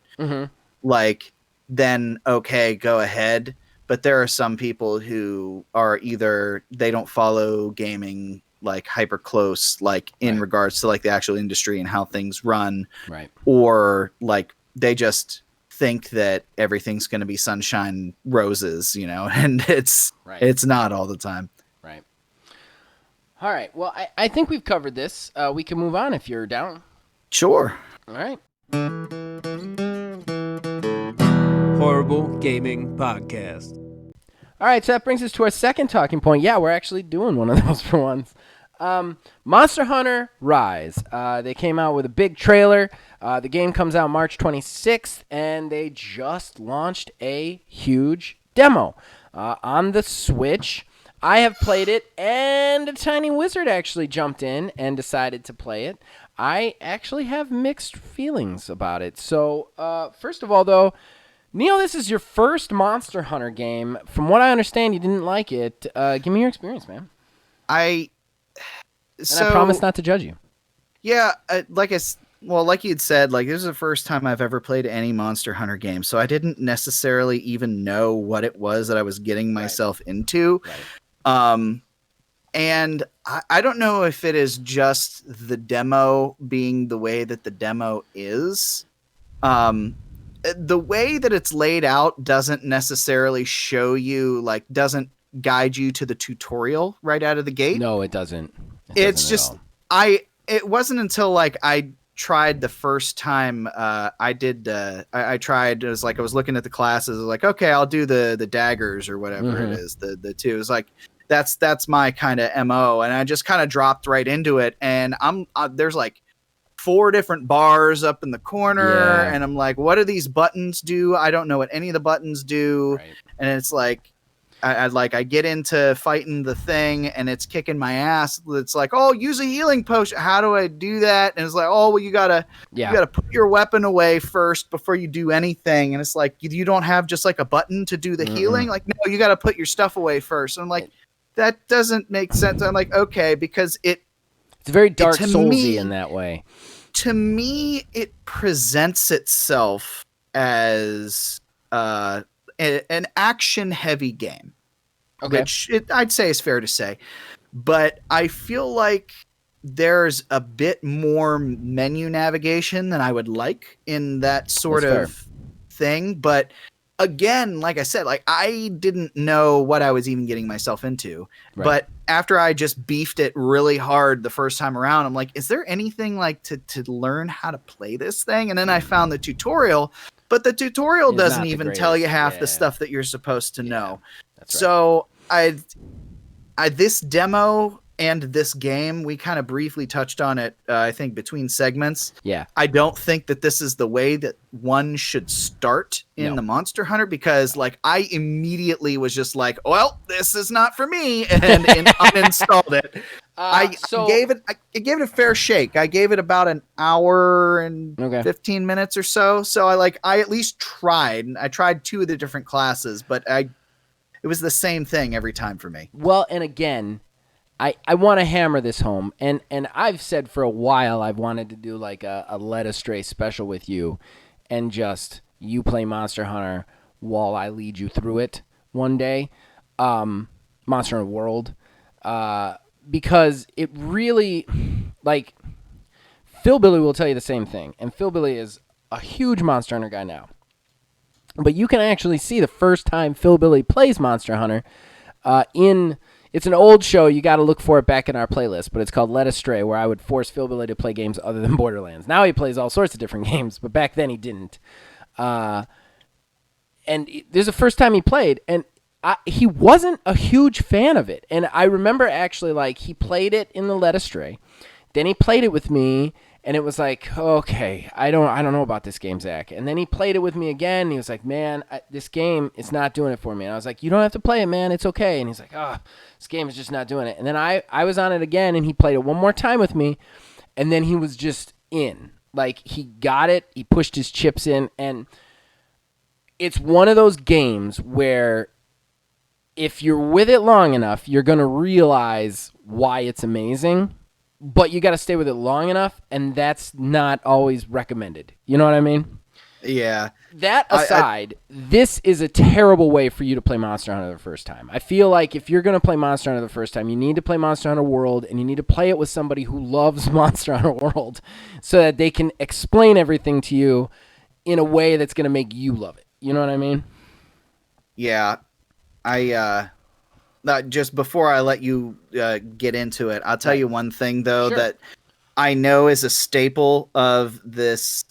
like, then okay, go ahead. But there are some people who are either they don't follow gaming like hyper close, like in regards to like the actual industry and how things run, or like they just think that everything's going to be sunshine roses, and it's not all the time. Right. All right. Well, I think we've covered this. We can move on if you're down. Sure. All right. Horrible Gaming Podcast. All right, so that brings us to our second talking point. Yeah, we're actually doing one of those for once. Monster Hunter Rise. They came out with a big trailer. The game comes out March 26th, and they just launched a huge demo on the Switch. I have played it, and a tiny wizard actually jumped in and decided to play it. I actually have mixed feelings about it. So, first of all, though, Neil, this is your first Monster Hunter game. From what I understand, you didn't like it. Give me your experience, man. I promise not to judge you. Yeah, like you had said, like this is the first time I've ever played any Monster Hunter game, so I didn't necessarily even know what it was that I was getting myself into. Right. And I don't know if it is just the demo being the way that the demo is. The way that it's laid out doesn't necessarily show you, like, doesn't guide you to the tutorial right out of the gate. No, it doesn't. It's just, it wasn't until like I tried the first time I tried, it was like, I was looking at the classes, like, okay, I'll do the daggers or whatever it is, the two. It was like, that's my kind of MO. And I just kind of dropped right into it. And there's like 4 different bars up in the corner, and I'm like, what do these buttons do? I don't know what any of the buttons do. Right. And it's like, I get into fighting the thing and it's kicking my ass. It's like, oh, use a healing potion. How do I do that? And it's like, oh, well, you gotta put your weapon away first before you do anything. And it's like, you don't have just like a button to do the healing. Like, no, you got to put your stuff away first. And I'm like, that doesn't make sense. I'm like, okay, because it's very Dark Soulsy in that way. To me, it presents itself as an action-heavy game, which I'd say is fair to say. But I feel like there's a bit more menu navigation than I would like in that sort of thing. But again, like I said, like I didn't know what I was even getting myself into. Right. But after I just beefed it really hard the first time around, I'm like, is there anything like to learn how to play this thing? And then I found the tutorial, but the tutorial doesn't even tell you half the stuff that you're supposed to know. That's right. So I this demo and this game, we kind of briefly touched on it, I think, between segments. Yeah. I don't think that this is the way that one should start in the Monster Hunter, because like I immediately was just like, well, this is not for me, and uninstalled it. I gave it a fair shake. I gave it about an hour and 15 minutes or so. So I at least tried. I tried 2 of the different classes, but it was the same thing every time for me. Well, and again, I want to hammer this home, and I've said for a while I've wanted to do like a Led Astray special with you, and just you play Monster Hunter while I lead you through it one day, Monster Hunter World, because it really, like, Phil Billy will tell you the same thing, and Phil Billy is a huge Monster Hunter guy now, but you can actually see the first time Phil Billy plays Monster Hunter It's an old show. You got to look for it back in our playlist, but it's called Led Astray, where I would force Phil Billy to play games other than Borderlands. Now he plays all sorts of different games, but back then he didn't. And there's the first time he played, and he wasn't a huge fan of it. And I remember actually, like, he played it in the Led Astray. Then he played it with me, and it was like, okay, I don't know about this game, Zach. And then he played it with me again, and he was like, man, this game is not doing it for me. And I was like, you don't have to play it, man. It's okay. And he's like, this game is just not doing it. And then I was on it again, and he played it one more time with me, and then he was just in. Like, he got it. He pushed his chips in, and it's one of those games where if you're with it long enough, you're going to realize why it's amazing, but you got to stay with it long enough, and that's not always recommended. You know what I mean? Yeah. That aside, this is a terrible way for you to play Monster Hunter the first time. I feel like if you're going to play Monster Hunter the first time, you need to play Monster Hunter World, and you need to play it with somebody who loves Monster Hunter World so that they can explain everything to you in a way that's going to make you love it. You know what I mean? Yeah. Just before I let you get into it, I'll tell you one thing though that I know is a staple of this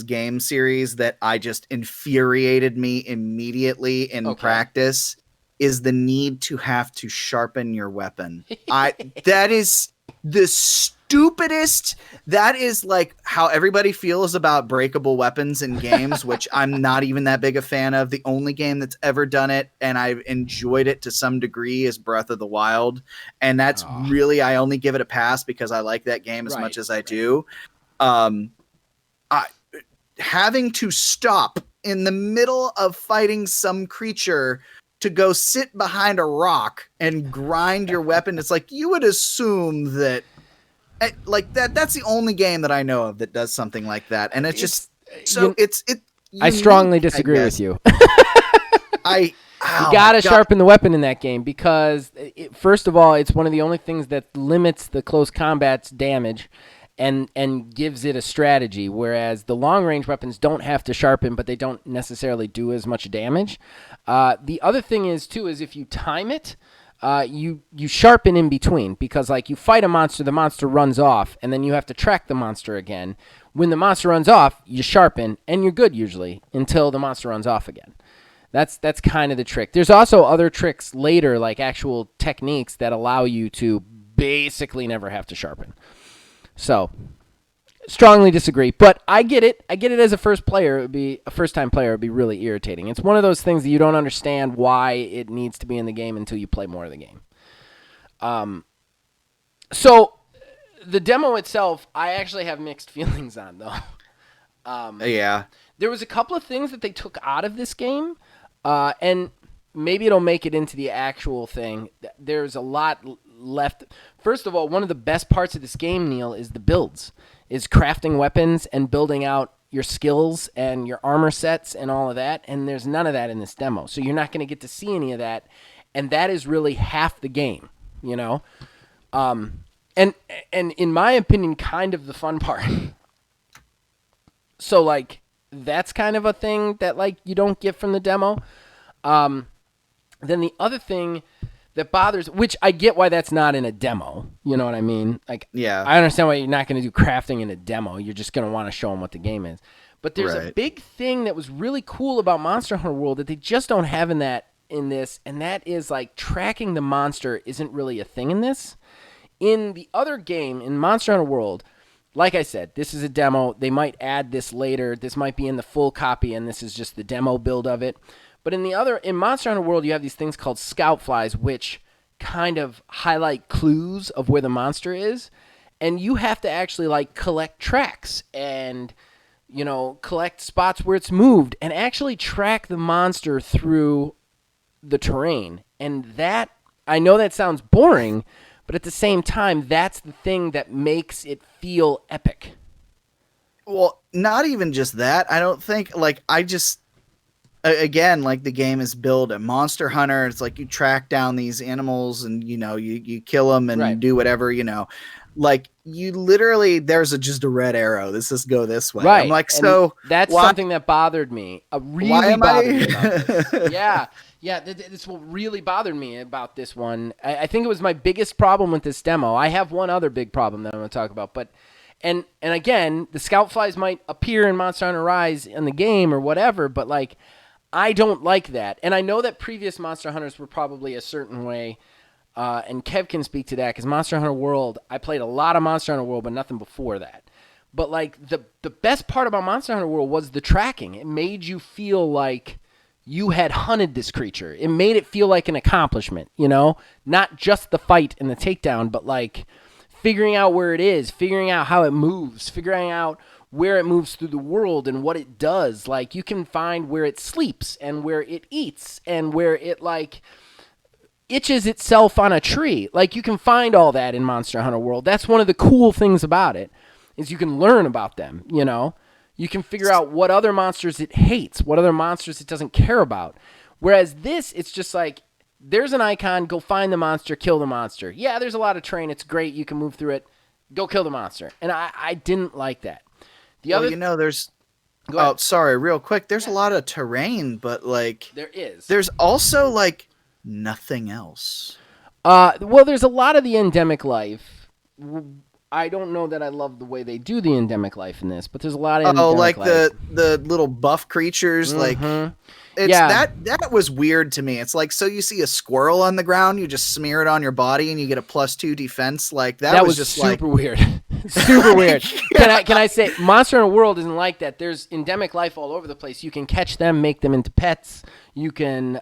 game series that I just infuriated me immediately in practice is the need to have to sharpen your weapon. That is the stupidest. That is like how everybody feels about breakable weapons in games, which I'm not even that big a fan of. The only game that's ever done it, and I've enjoyed it to some degree, is Breath of the Wild. And that's really, I only give it a pass because I like that game as much as I do. Having to stop in the middle of fighting some creature to go sit behind a rock and grind your weapon, it's like you would assume that like that's the only game that I know of that does something like that, and it's just so it's I strongly disagree with you. You gotta sharpen the weapon in that game because first of all, it's one of the only things that limits the close combat's damage and gives it a strategy, whereas the long-range weapons don't have to sharpen, but they don't necessarily do as much damage. The other thing is, too, is if you time it, you sharpen in between, because like you fight a monster, the monster runs off, and then you have to track the monster again. When the monster runs off, you sharpen, and you're good usually until the monster runs off again. That's kind of the trick. There's also other tricks later, like actual techniques that allow you to basically never have to sharpen. So, strongly disagree, but I get it. I get it as a first-time player. It would be really irritating. It's one of those things that you don't understand why it needs to be in the game until you play more of the game. So, the demo itself, I actually have mixed feelings on, though. Yeah. There was a couple of things that they took out of this game, and maybe it'll make it into the actual thing. There's a lot left. First of all, one of the best parts of this game, Neil, is the builds. Is crafting weapons and building out your skills and your armor sets and all of that, and there's none of that in this demo. So you're not going to get to see any of that, and that is really half the game, you know? And in my opinion, kind of the fun part. So, like, that's kind of a thing that, like, you don't get from the demo. Then the other thing that bothers, which I get why that's not in a demo, you know what I mean? Like, yeah, I understand why you're not going to do crafting in a demo. You're just going to want to show them what the game is. But there's a big thing that was really cool about Monster Hunter World that they just don't have in this, and that is, like, tracking the monster isn't really a thing in this. In the other game, in Monster Hunter World, like I said, this is a demo. They might add this later. This might be in the full copy, and this is just the demo build of it. But in Monster Hunter World, you have these things called scout flies, which kind of highlight clues of where the monster is. And you have to actually, like, collect tracks and, you know, collect spots where it's moved and actually track the monster through the terrain. And that, I know that sounds boring, but at the same time, that's the thing that makes it feel epic. Well, not even just that. I don't think, like, again, like, the game is built a Monster Hunter. It's like you track down these animals and, you know, you kill them and do whatever, you know. Like, you literally, there's just a red arrow. This is go this way. Right. I'm like, and so that's something that bothered me. Really bothered me about this. Yeah, that's what really bothered me about this one. I think it was my biggest problem with this demo. I have one other big problem that I'm going to talk about, but and again, the scout flies might appear in Monster Hunter Rise in the game or whatever, but, like, I don't like that. And I know that previous Monster Hunters were probably a certain way, and Kev can speak to that, because Monster Hunter World, I played a lot of Monster Hunter World, but nothing before that. But, like, the best part about Monster Hunter World was the tracking. It made you feel like you had hunted this creature. It made it feel like an accomplishment, you know? Not just the fight and the takedown, but, like, figuring out where it is, figuring out how it moves, figuring out where it moves through the world and what it does. Like, you can find where it sleeps and where it eats and where it, like, itches itself on a tree. Like, you can find all that in Monster Hunter World. That's one of the cool things about it, is you can learn about them, you know? You can figure out what other monsters it hates, what other monsters it doesn't care about. Whereas this, it's just like, there's an icon, go find the monster, kill the monster. Yeah, there's a lot of terrain, it's great, you can move through it, go kill the monster. And I didn't like that. There's... Oh, sorry, real quick. There's a lot of terrain, but, like... There is. There's also, like, nothing else. Well, there's a lot of the endemic life. I don't know that I love the way they do the endemic life in this, but there's a lot of endemic life. the little buff creatures, like... That was weird to me. It's like, so you see a squirrel on the ground, you just smear it on your body and you get a +2 defense. Like that was just super like weird. Super weird. Can I say Monster Hunter World isn't like that? There's endemic life all over the place. You can catch them, make them into pets. You can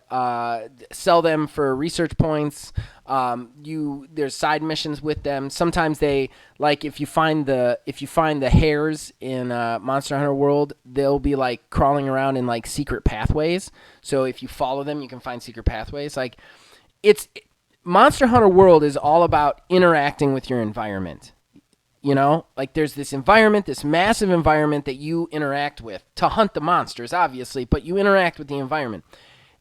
sell them for research points. There's side missions with them. Sometimes they, like, if you find the hares in Monster Hunter World, they'll be like crawling around in like secret pathways. So if you follow them, you can find secret pathways. Like, Monster Hunter World is all about interacting with your environment. You know, like, there's this environment, this massive environment that you interact with to hunt the monsters, obviously, but you interact with the environment.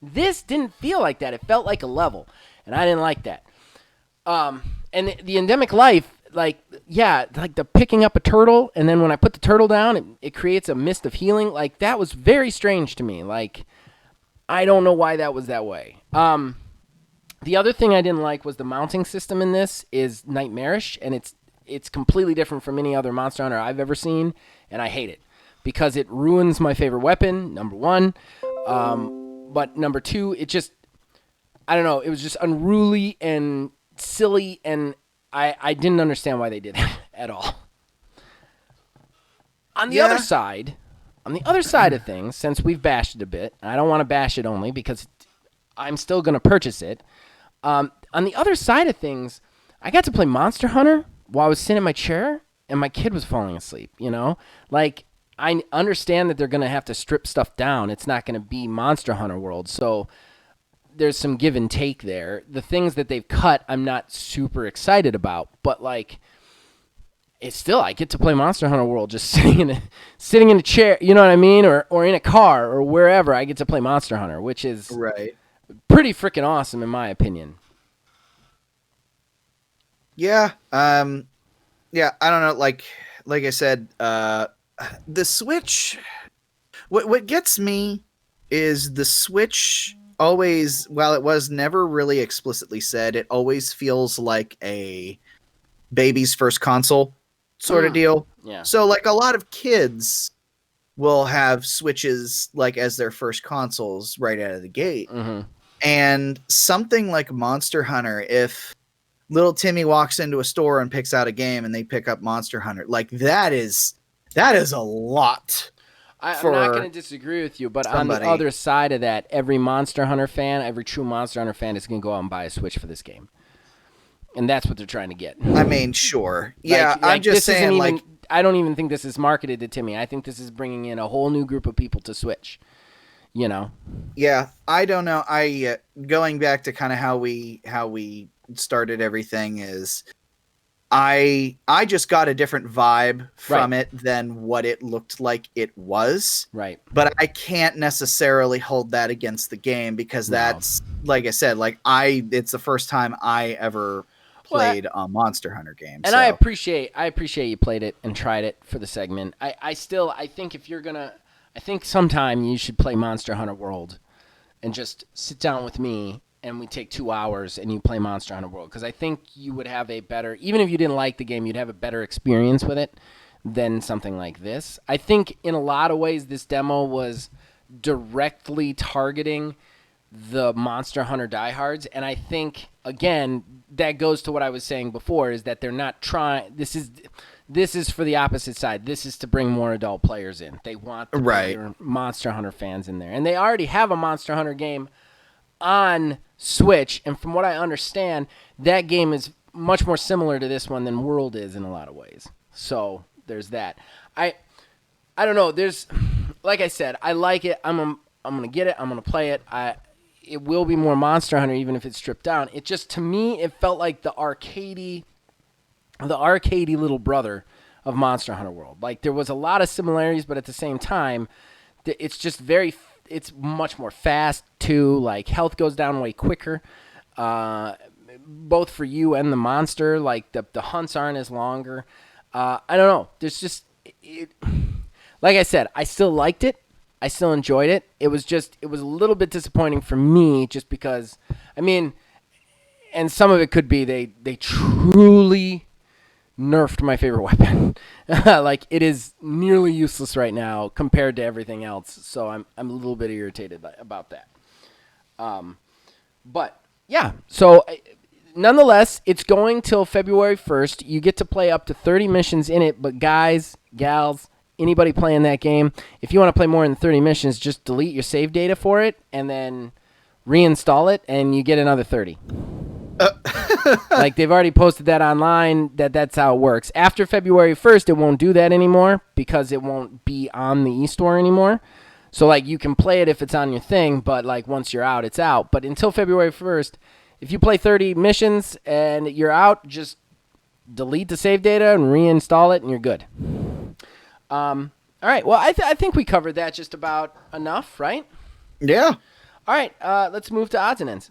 This didn't feel like that. It felt like a level, and I didn't like that. And the endemic life, like the picking up a turtle, and then when I put the turtle down, it creates a mist of healing. Like, that was very strange to me. Like, I don't know why that was that way. The other thing I didn't like was the mounting system in this is nightmarish, and it's completely different from any other Monster Hunter I've ever seen, and I hate it because it ruins my favorite weapon, number one. But number two, I don't know, it was just unruly and silly, and I didn't understand why they did that at all. On the other side of things, since we've bashed it a bit, and I don't want to bash it only because I'm still going to purchase it. On the other side of things, I got to play Monster Hunter while I was sitting in my chair, and my kid was falling asleep, you know? Like, I understand that they're going to have to strip stuff down. It's not going to be Monster Hunter World, so there's some give and take there. The things that they've cut, I'm not super excited about, but, like, it's still, I get to play Monster Hunter World just sitting in a chair, you know what I mean? Or in a car or wherever, I get to play Monster Hunter, which is pretty freaking awesome in my opinion. Yeah. I don't know. Like I said, the Switch, what gets me is the Switch always, while it was never really explicitly said, it always feels like a baby's first console sort of deal. Yeah. So, like, a lot of kids will have Switches like as their first consoles right out of the gate. Mm-hmm. And something like Monster Hunter, if little Timmy walks into a store and picks out a game and they pick up Monster Hunter, like, that is a lot. I'm not going to disagree with you, but on the other side of that, every Monster Hunter fan, every true Monster Hunter fan is going to go out and buy a Switch for this game. And that's what they're trying to get. I mean, sure. Yeah, I'm just saying, like... I don't even think this is marketed to Timmy. I think this is bringing in a whole new group of people to Switch. You know? Yeah, I don't know. Going back to kind of how we started everything is... I just got a different vibe from it than what it looked like it was. Right. But I can't necessarily hold that against the game because that's, like I said, like it's the first time I ever played a Monster Hunter game. And so. I appreciate you played it and tried it for the segment. I think I think sometime you should play Monster Hunter World and just sit down with me and we take 2 hours and you play Monster Hunter World. Because I think you would have a better, even if you didn't like the game, you'd have a better experience with it than something like this. I think in a lot of ways this demo was directly targeting the Monster Hunter diehards. And I think, again, that goes to what I was saying before, is that they're not trying, this is for the opposite side. This is to bring more adult players in. They want the Monster Hunter fans in there. And they already have a Monster Hunter game on Switch, and from what I understand, that game is much more similar to this one than World is in a lot of ways. So there's that. I don't know. There's, like I said, I like it. I'm gonna get it. I'm gonna play it. It will be more Monster Hunter, even if it's stripped down. It just, to me, it felt like the arcadey little brother of Monster Hunter World. Like, there was a lot of similarities, but at the same time, it's just it's much more fast too. Like, health goes down way quicker, both for you and the monster. Like, the hunts aren't as longer. I don't know. There's just like I said, I still liked it. I still enjoyed it. It was a little bit disappointing for me, just because, I mean, and some of it could be they truly nerfed my favorite weapon. Like, it is nearly useless right now compared to everything else. So I'm a little bit irritated about that. But yeah, so nonetheless, it's going till February 1st. You get to play up to 30 missions in it, but guys, gals, anybody playing that game, if you want to play more than 30 missions, just delete your save data for it and then reinstall it, and you get another 30. Like, they've already posted that online, that's how it works. After February 1st, it won't do that anymore because it won't be on the eStore anymore. So, like, you can play it if it's on your thing, but, like, once you're out, it's out. But until February 1st, if you play 30 missions and you're out, just delete the save data and reinstall it, and you're good. All right. Well, I think we covered that just about enough, right? Yeah. All right. Let's move to odds and ends.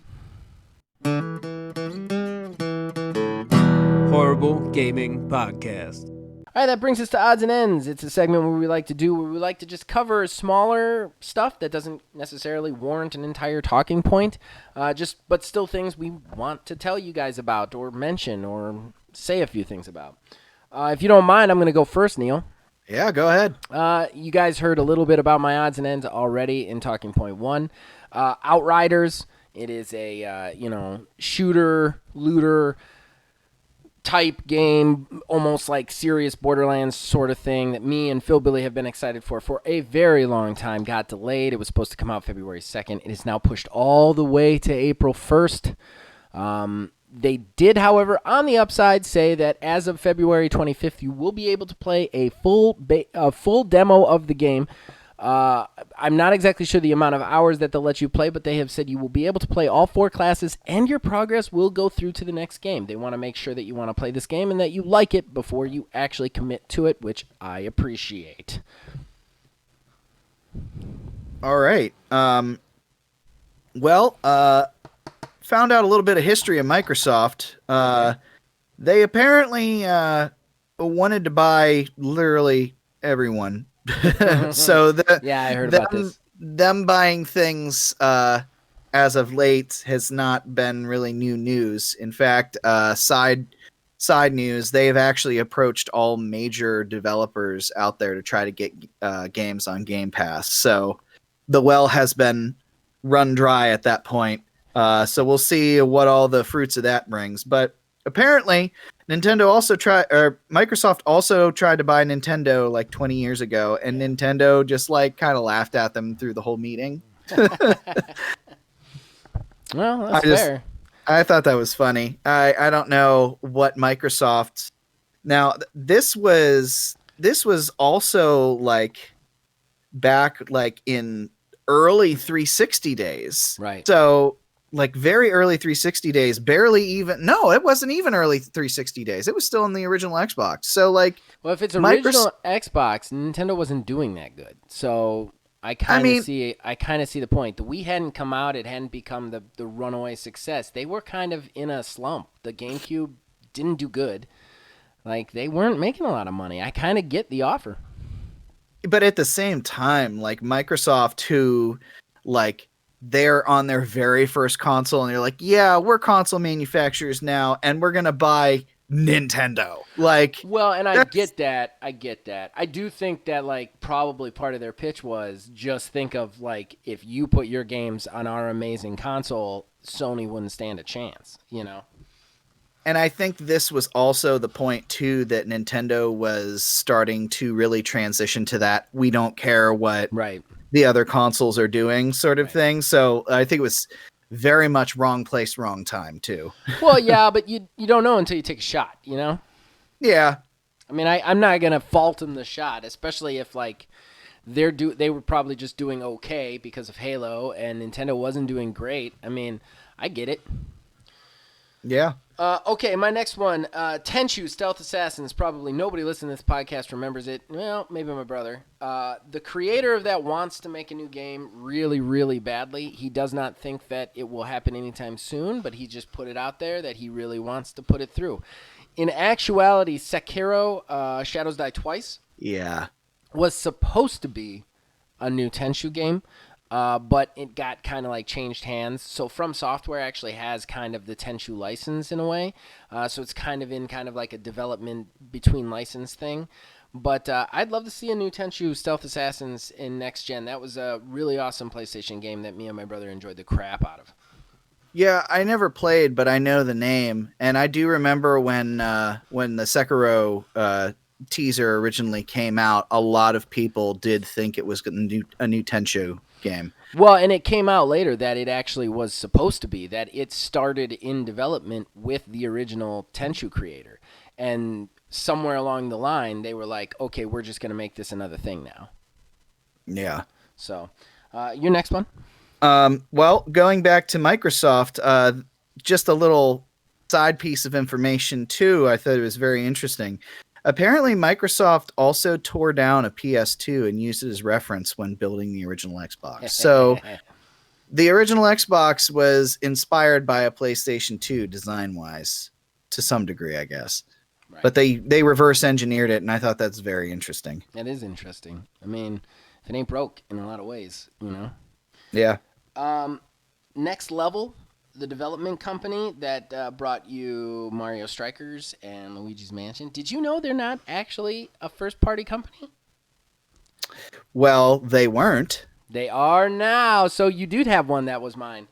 Horrible Gaming Podcast. All right, that brings us to odds and ends. It's a segment where we like to just cover smaller stuff that doesn't necessarily warrant an entire talking point, but still things we want to tell you guys about or mention or say a few things about. If you don't mind, I'm going to go first, Neil. Yeah, go ahead. You guys heard a little bit about my odds and ends already in Talking Point 1. Outriders, it is a shooter, looter type game, almost like serious Borderlands sort of thing that me and Phil Billy have been excited for a very long time. Got delayed. It was supposed to come out February 2nd. It is now pushed all the way to April 1st. They did, however, on the upside, say that as of February 25th, you will be able to play a full demo of the game. I'm not exactly sure the amount of hours that they'll let you play, but they have said you will be able to play all 4 classes, and your progress will go through to the next game. They want to make sure that you want to play this game and that you like it before you actually commit to it, which I appreciate. All right. Found out a little bit of history of Microsoft. They apparently wanted to buy literally everyone. So I heard about this. Them buying things as of late has not been really new news. In fact, side news, they've actually approached all major developers out there to try to get games on Game Pass. So the well has been run dry at that point. So we'll see what all the fruits of that brings. But apparently, Microsoft also tried to buy Nintendo like 20 years ago, and Nintendo just like kind of laughed at them through the whole meeting. Well, that's fair. I thought that was funny. I don't know what Microsoft. Now this was also like back like in early 360 days, right? So like very early 360 days, it wasn't even early 360 days. It was still in the original Xbox. So like, well, if it's original Xbox, Nintendo wasn't doing that good. So I kind of see the point. The Wii hadn't come out. It hadn't become the runaway success. They were kind of in a slump. The GameCube didn't do good. Like, they weren't making a lot of money. I kind of get the offer. But at the same time, like Microsoft, who like, they're on their very first console and they're like, yeah, we're console manufacturers now and we're going to buy Nintendo. Like, well, and I get that. I do think that like probably part of their pitch was just think of like, if you put your games on our amazing console, Sony wouldn't stand a chance, you know? And I think this was also the point too, that Nintendo was starting to really transition to that. We don't care what the other consoles are doing sort of thing. So I think it was very much wrong place, wrong time too. Well, yeah, but you don't know until you take a shot, you know? Yeah. I mean, I'm not gonna fault them the shot, especially if like they were probably just doing okay because of Halo, and Nintendo wasn't doing great. I mean, I get it. Yeah. Okay, my next one, Tenchu Stealth Assassins. Probably nobody listening to this podcast remembers it. Well, maybe my brother. The creator of that wants to make a new game really, really badly. He does not think that it will happen anytime soon, but he just put it out there that he really wants to put it through. In actuality, Sekiro, Shadows Die Twice, Yeah. was supposed to be a new Tenchu game, but it got kind of like changed hands. So From Software actually has kind of the Tenchu license in a way. So it's kind of in kind of like a development between license thing. But I'd love to see a new Tenchu Stealth Assassins in next gen. That was a really awesome PlayStation game that me and my brother enjoyed the crap out of. Yeah, I never played, but I know the name, and I do remember when the Sekiro teaser originally came out, a lot of people did think it was a new Tenchu game. Well, and it came out later that it actually was supposed to be, that it started in development with the original Tenchu creator. And somewhere along the line, they were like, okay, we're just going to make this another thing now. Yeah. So, your next one? Well, going back to Microsoft, just a little side piece of information, too, I thought it was very interesting. Apparently, Microsoft also tore down a PS2 and used it as reference when building the original Xbox. So the original Xbox was inspired by a PlayStation 2 design-wise, to some degree, I guess. Right. But they reverse engineered it, and I thought that's very interesting. That is interesting. I mean, if it ain't broke in a lot of ways, you know? Yeah. Next Level, the development company that brought you Mario Strikers and Luigi's Mansion. Did you know they're not actually a first-party company? Well, they weren't. They are now. So you did have one that was mine.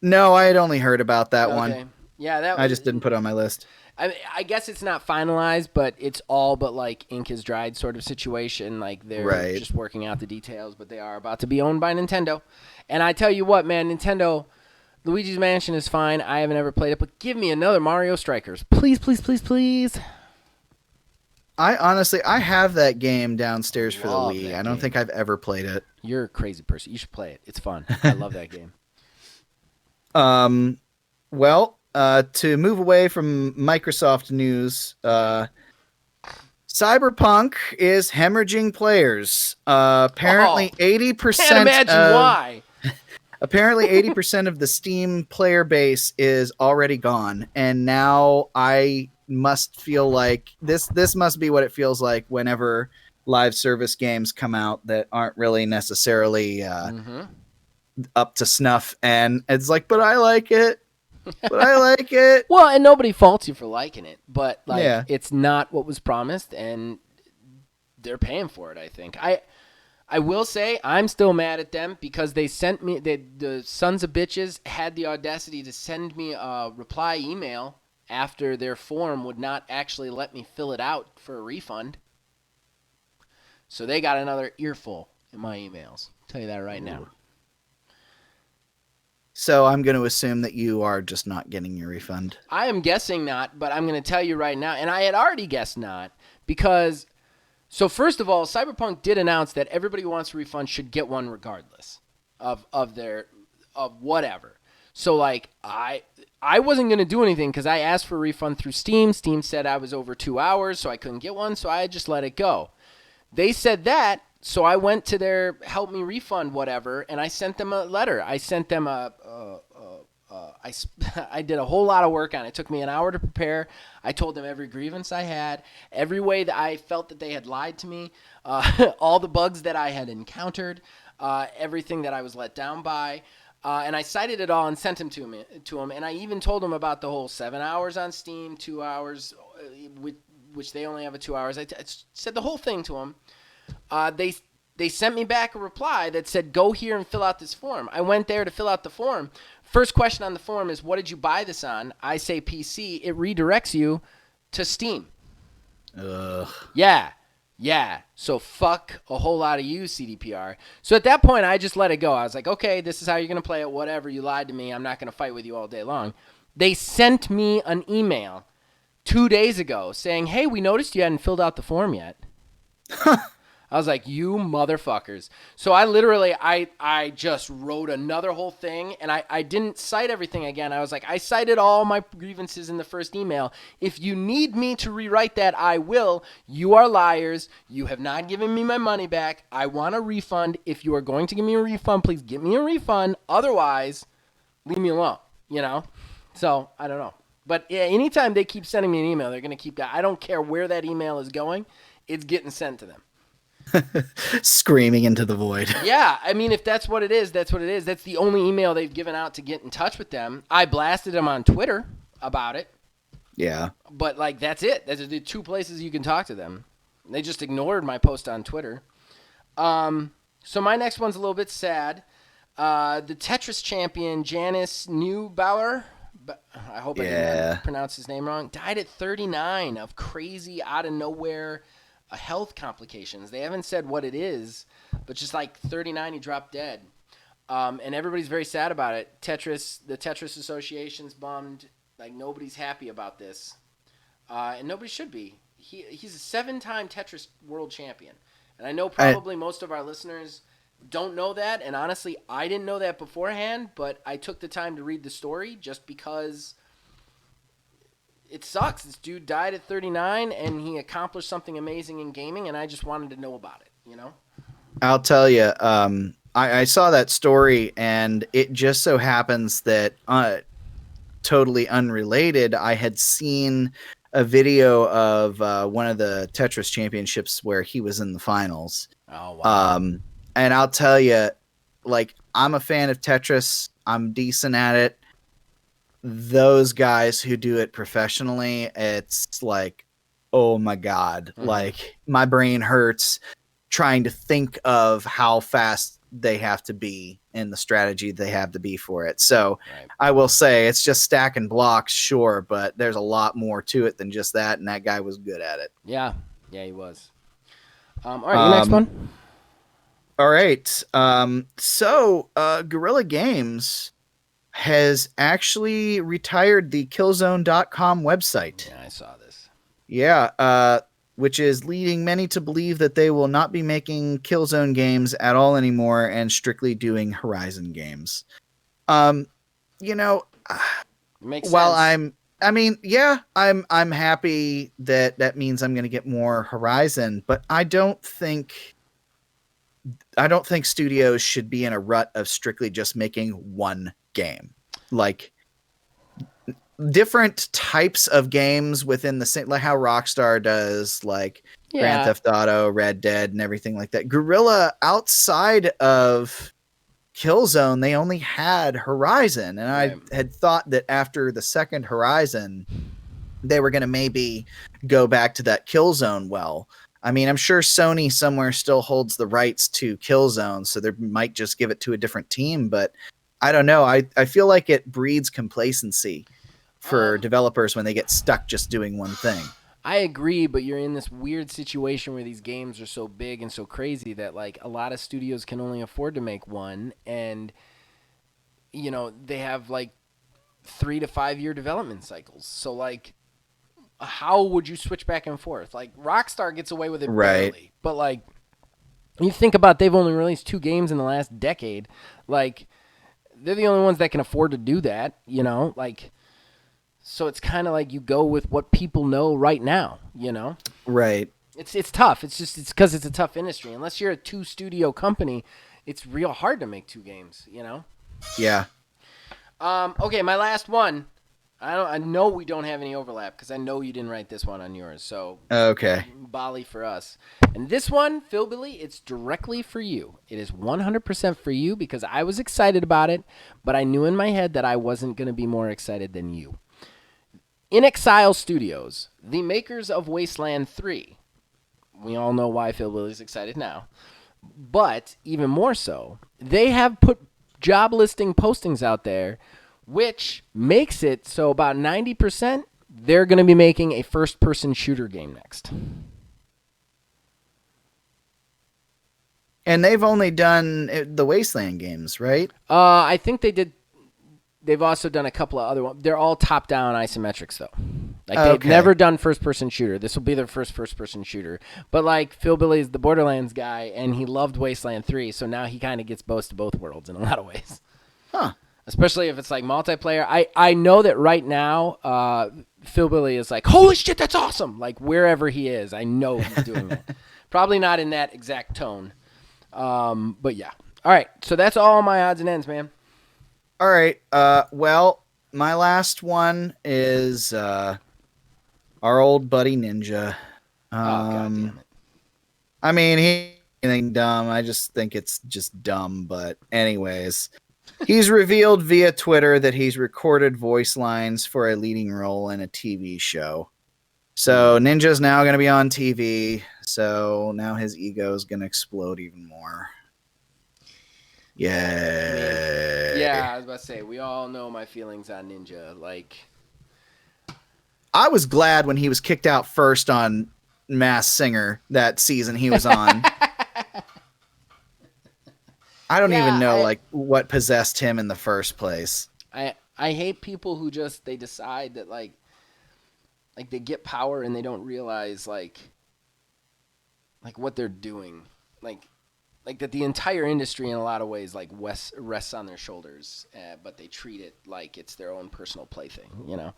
No, I had only heard about that one. Yeah, I just didn't put it on my list. I guess it's not finalized, but it's all but like ink is dried sort of situation. Like they're just working out the details, but they are about to be owned by Nintendo. And I tell you what, man, Nintendo, Luigi's Mansion is fine. I haven't ever played it, but give me another Mario Strikers. Please, please, please, please. I have that game downstairs for the Wii. I don't think I've ever played it. You're a crazy person. You should play it. It's fun. I love that game. Well, to move away from Microsoft news, Cyberpunk is hemorrhaging players. Apparently 80%. Can't imagine why. Apparently 80% of the Steam player base is already gone, and now I must feel like this must be what it feels like whenever live service games come out that aren't really necessarily up to snuff, and it's like, but I like it. But I like it. Well, and nobody faults you for liking it, but like it's not what was promised, and they're paying for it, I think. I will say I'm still mad at them because they sent me, the sons of bitches had the audacity to send me a reply email after their form would not actually let me fill it out for a refund. So they got another earful in my emails. I'll tell you that right now. So I'm going to assume that you are just not getting your refund. I am guessing not, but I'm going to tell you right now, and I had already guessed not, because... So first of all, Cyberpunk did announce that everybody who wants a refund should get one regardless of whatever. So like I wasn't going to do anything because I asked for a refund through Steam. Steam said I was over 2 hours, so I couldn't get one, so I just let it go. They said that, so I went to their help me refund whatever, and I sent them a letter. I sent them I did a whole lot of work on it. It took me an hour to prepare. I told them every grievance I had, every way that I felt that they had lied to me, all the bugs that I had encountered, everything that I was let down by. And I cited it all and sent them to them. And I even told them about the whole 7 hours on Steam, 2 hours, which they only have 2 hours. I said the whole thing to them. They sent me back a reply that said, go here and fill out this form. I went there to fill out the form. First question on the form is, what did you buy this on? I say PC. It redirects you to Steam. Ugh. Yeah. So fuck a whole lot of you, CDPR. So at that point, I just let it go. I was like, okay, this is how you're going to play it. Whatever. You lied to me. I'm not going to fight with you all day long. They sent me an email 2 days ago saying, hey, we noticed you hadn't filled out the form yet. I was like, you motherfuckers. So I literally, I just wrote another whole thing, and I didn't cite everything again. I was like, I cited all my grievances in the first email. If you need me to rewrite that, I will. You are liars. You have not given me my money back. I want a refund. If you are going to give me a refund, please give me a refund. Otherwise, leave me alone, you know? So, I don't know. But yeah, anytime they keep sending me an email, they're going to keep that. I don't care where that email is going. It's getting sent to them. Screaming into the void. Yeah, I mean, if that's what it is, that's what it is. That's the only email they've given out to get in touch with them. I blasted them on Twitter about it. Yeah. But, like, that's it. Those are the 2 places you can talk to them. They just ignored my post on Twitter. So my next one's a little bit sad. The Tetris champion, Janis Neubauer, I hope I didn't pronounce his name wrong, died at 39 of crazy, out-of-nowhere health complications. They haven't said what it is, but just like 39, he dropped dead. And everybody's very sad about it. The Tetris Association's bummed. Like, nobody's happy about this. And nobody should be. He's a 7-time Tetris world champion. And I know probably most of our listeners don't know that. And honestly, I didn't know that beforehand, but I took the time to read the story just because it sucks. This dude died at 39, and he accomplished something amazing in gaming, and I just wanted to know about it, you know? I'll tell you, I saw that story, and it just so happens that, totally unrelated, I had seen a video of one of the Tetris championships where he was in the finals. Oh, wow. And I'll tell you, like, I'm a fan of Tetris. I'm decent at it. Those guys who do it professionally, it's like, oh my God, like my brain hurts trying to think of how fast they have to be and the strategy they have to be for it. So I will say it's just stacking blocks, sure, but there's a lot more to it than just that. And that guy was good at it. Yeah, he was. All right, your next one. All right. So Guerrilla Games has actually retired the Killzone.com website. Yeah, I saw this. Yeah, which is leading many to believe that they will not be making Killzone games at all anymore and strictly doing Horizon games. You know, Makes while sense. I'm happy that means I'm going to get more Horizon, but I don't think studios should be in a rut of strictly just making one game. Like, different types of games within the same, like how Rockstar does, like Grand Theft Auto, Red Dead, and everything like that. Guerrilla, outside of Killzone, they only had Horizon, and I had thought that after the second Horizon, they were going to maybe go back to that Killzone well. I mean, I'm sure Sony somewhere still holds the rights to Killzone, so they might just give it to a different team, but I don't know. I feel like it breeds complacency for developers when they get stuck just doing one thing. I agree, but you're in this weird situation where these games are so big and so crazy that, like, a lot of studios can only afford to make one, and, you know, they have, like, 3 to 5 year development cycles. So, like, how would you switch back and forth? Like, Rockstar gets away with it barely, but, like, you think about, they've only released 2 games in the last decade. Like, they're the only ones that can afford to do that, you know? Like, so it's kind of like you go with what people know right now, you know? Right. It's tough. It's because it's a tough industry. Unless you're a 2-studio company, it's real hard to make 2 games, you know? Yeah. Okay, my last one. I know we don't have any overlap because I know you didn't write this one on yours. So okay, Bali for us. And this one, Phil Billy, it's directly for you. It is 100% for you because I was excited about it, but I knew in my head that I wasn't going to be more excited than you. In Exile Studios, the makers of Wasteland 3. We all know why Phil Billy's excited now. But even more so, they have put job listing postings out there, which makes it so about 90% they're going to be making a first-person shooter game next. And they've only done the Wasteland games, right? I think they did. They've also done a couple of other ones. They're all top-down isometrics, though. Like, they've never done first-person shooter. This will be their first-person shooter. But, like, Phil Billy is the Borderlands guy, and he loved Wasteland 3, so now he kind of gets both worlds in a lot of ways. Huh. Especially if it's, like, multiplayer. I know that right now, Phil Billy is like, holy shit, that's awesome! Like, wherever he is, I know he's doing that. Probably not in that exact tone. But, yeah. All right, so that's all my odds and ends, man. All right. Well, my last one is... our old buddy Ninja. God damn it. I mean, he anything dumb. I just think it's just dumb. But anyways, he's revealed via Twitter that he's recorded voice lines for a leading role in a TV show. So Ninja's now going to be on TV. So now his ego is going to explode even more. Yeah. Yeah, I was about to say, we all know my feelings on Ninja. Like... I was glad when he was kicked out first on Masked Singer that season he was on. I don't even know like what possessed him in the first place. I hate people who just they decide that like they get power and they don't realize like what they're doing. Like that the entire industry in a lot of ways like rests on their shoulders, but they treat it like it's their own personal plaything, you know?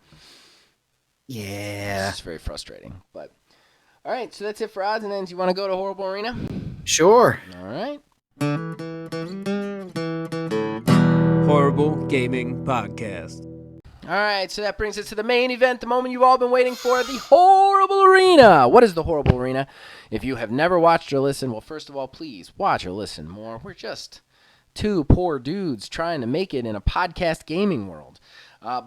Yeah. It's very frustrating. But all right, so that's it for odds and ends. You want to go to Horrible Arena? Sure. All right. Horrible Gaming Podcast. All right, so that brings us to the main event, the moment you've all been waiting for, the Horrible Arena. What is the Horrible Arena? If you have never watched or listened, well, first of all, please watch or listen more. We're just two poor dudes trying to make it in a podcast gaming world.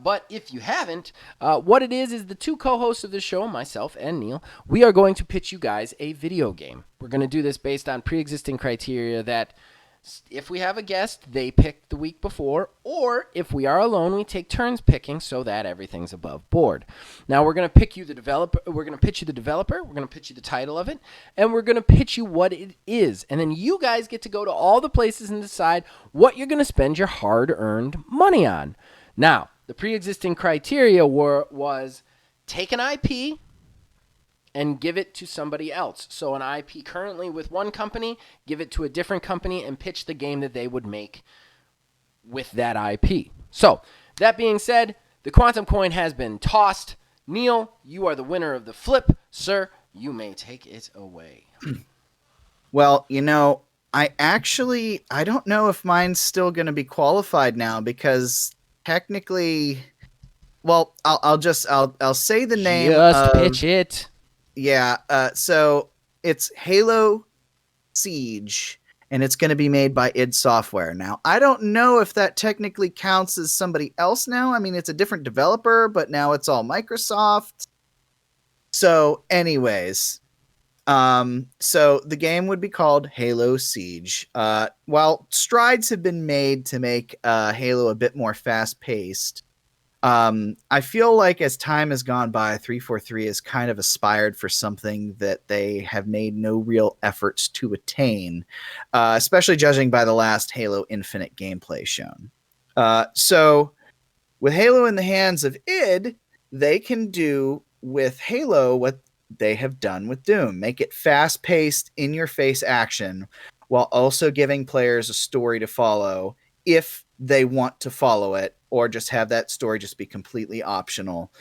But if you haven't, what it is the two co-hosts of the show, myself and Neil, we are going to pitch you guys a video game. We're going to do this based on pre-existing criteria that if we have a guest, they pick the week before, or if we are alone, we take turns picking so that everything's above board. Now, we're going to pick you the developer, we're going to pitch you the developer, we're going to pitch you the title of it, and we're going to pitch you what it is. And then you guys get to go to all the places and decide what you're going to spend your hard-earned money on. Now, the pre-existing criteria was take an IP and give it to somebody else. So an IP currently with one company, give it to a different company and pitch the game that they would make with that IP. So, that being said, the Quantum Coin has been tossed. Neil, you are the winner of the flip. Sir, you may take it away. Well, you know, I don't know if mine's still going to be qualified now because technically, well, I'll say the name. Just pitch it. Yeah. So it's Halo Siege, and it's going to be made by id Software. Now, I don't know if that technically counts as somebody else now. I mean, it's a different developer, but now it's all Microsoft. So, anyways, so the game would be called Halo Siege. While strides have been made to make Halo a bit more fast-paced, I feel like as time has gone by, 343 has kind of aspired for something that they have made no real efforts to attain, especially judging by the last Halo Infinite gameplay shown. So with Halo in the hands of id, they can do with Halo what they have done with Doom. Make it fast-paced, in-your-face action, while also giving players a story to follow if they want to follow it, or just have that story just be completely optional.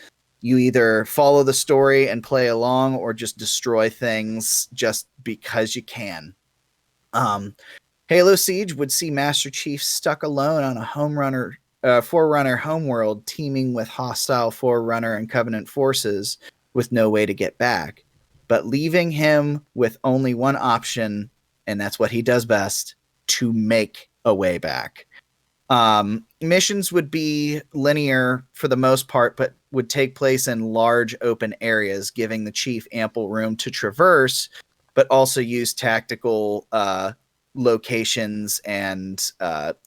You either follow the story and play along, or just destroy things just because you can. Halo Siege would see Master Chief stuck alone on a Forerunner homeworld, teaming with hostile Forerunner and Covenant forces with no way to get back, but leaving him with only one option, and that's what he does best, to make a way back. Missions would be linear for the most part, but would take place in large open areas, giving the Chief ample room to traverse, but also use tactical locations and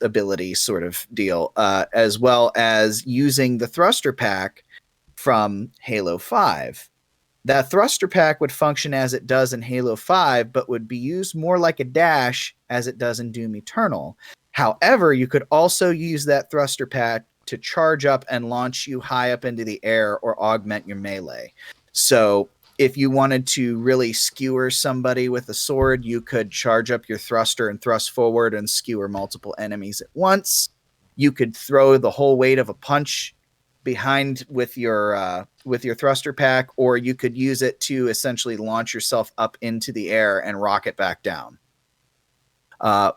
ability sort of deal, as well as using the thruster pack from Halo 5. That thruster pack would function as it does in Halo 5, but would be used more like a dash as it does in Doom Eternal. However, you could also use that thruster pack to charge up and launch you high up into the air or augment your melee. So if you wanted to really skewer somebody with a sword, you could charge up your thruster and thrust forward and skewer multiple enemies at once. You could throw the whole weight of a punch behind with your thruster pack, or you could use it to essentially launch yourself up into the air and rocket back down.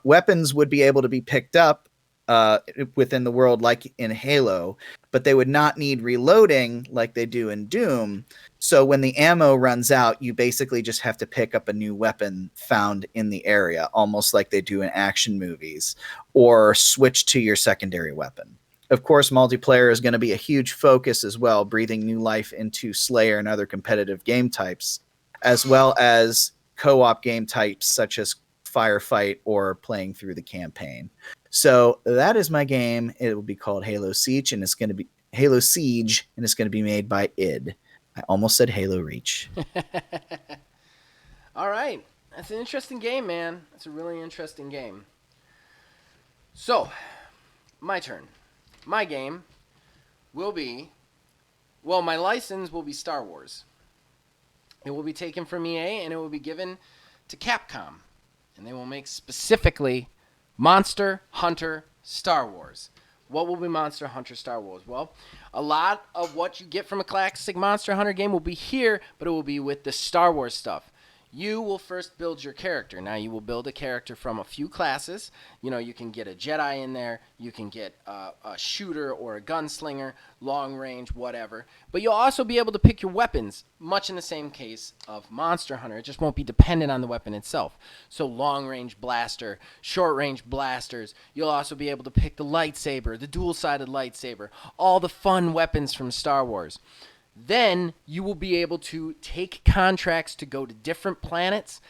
Weapons would be able to be picked up within the world like in Halo, but they would not need reloading like they do in Doom. So when the ammo runs out, you basically just have to pick up a new weapon found in the area, almost like they do in action movies, or switch to your secondary weapon. Of course, multiplayer is going to be a huge focus as well, breathing new life into Slayer and other competitive game types, as well as co-op game types such as Firefight or playing through the campaign. So that is my game. It will be called Halo Siege, and it's going to be made by id. I almost said Halo Reach. All right. That's an interesting game, man. That's a really interesting game. So, my turn. My game will be, my license will be Star Wars. It will be taken from EA, and it will be given to Capcom. And they will make specifically Monster Hunter Star Wars. What will be Monster Hunter Star Wars? Well, a lot of what you get from a classic Monster Hunter game will be here, but it will be with the Star Wars stuff. You will first build your character. Now, you will build a character from a few classes. You know, you can get a Jedi in there. You can get a shooter or a gunslinger, long range, whatever. But you'll also be able to pick your weapons, much in the same case of Monster Hunter. It just won't be dependent on the weapon itself. So long range blaster, short range blasters. You'll also be able to pick the lightsaber, the dual-sided lightsaber, all the fun weapons from Star Wars. Then you will be able to take contracts to go to different planets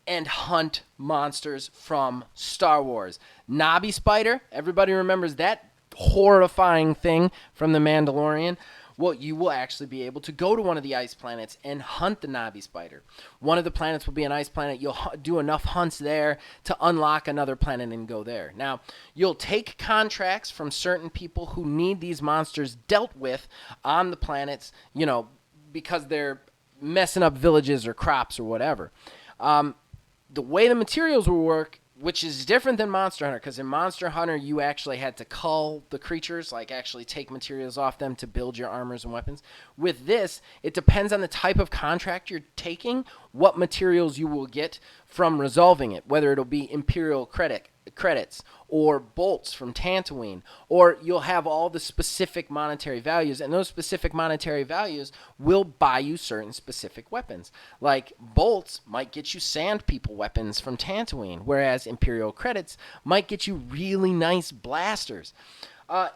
and hunt monsters from Star Wars. Nobby Spider, everybody remembers that horrifying thing from The Mandalorian. Well, you will actually be able to go to one of the ice planets and hunt the Nobby Spider. One of the planets will be an ice planet. You'll do enough hunts there to unlock another planet and go there. Now, you'll take contracts from certain people who need these monsters dealt with on the planets, you know, because they're messing up villages or crops or whatever. The way the materials will work, which is different than Monster Hunter, because in Monster Hunter, you actually had to cull the creatures, like actually take materials off them to build your armors and weapons. With this, it depends on the type of contract you're taking, what materials you will get from resolving it, whether it'll be Imperial credits or bolts from Tatooine, or you'll have all the specific monetary values, and those specific monetary values will buy you certain specific weapons. Like bolts might get you sand people weapons from Tatooine, whereas Imperial credits might get you really nice blasters.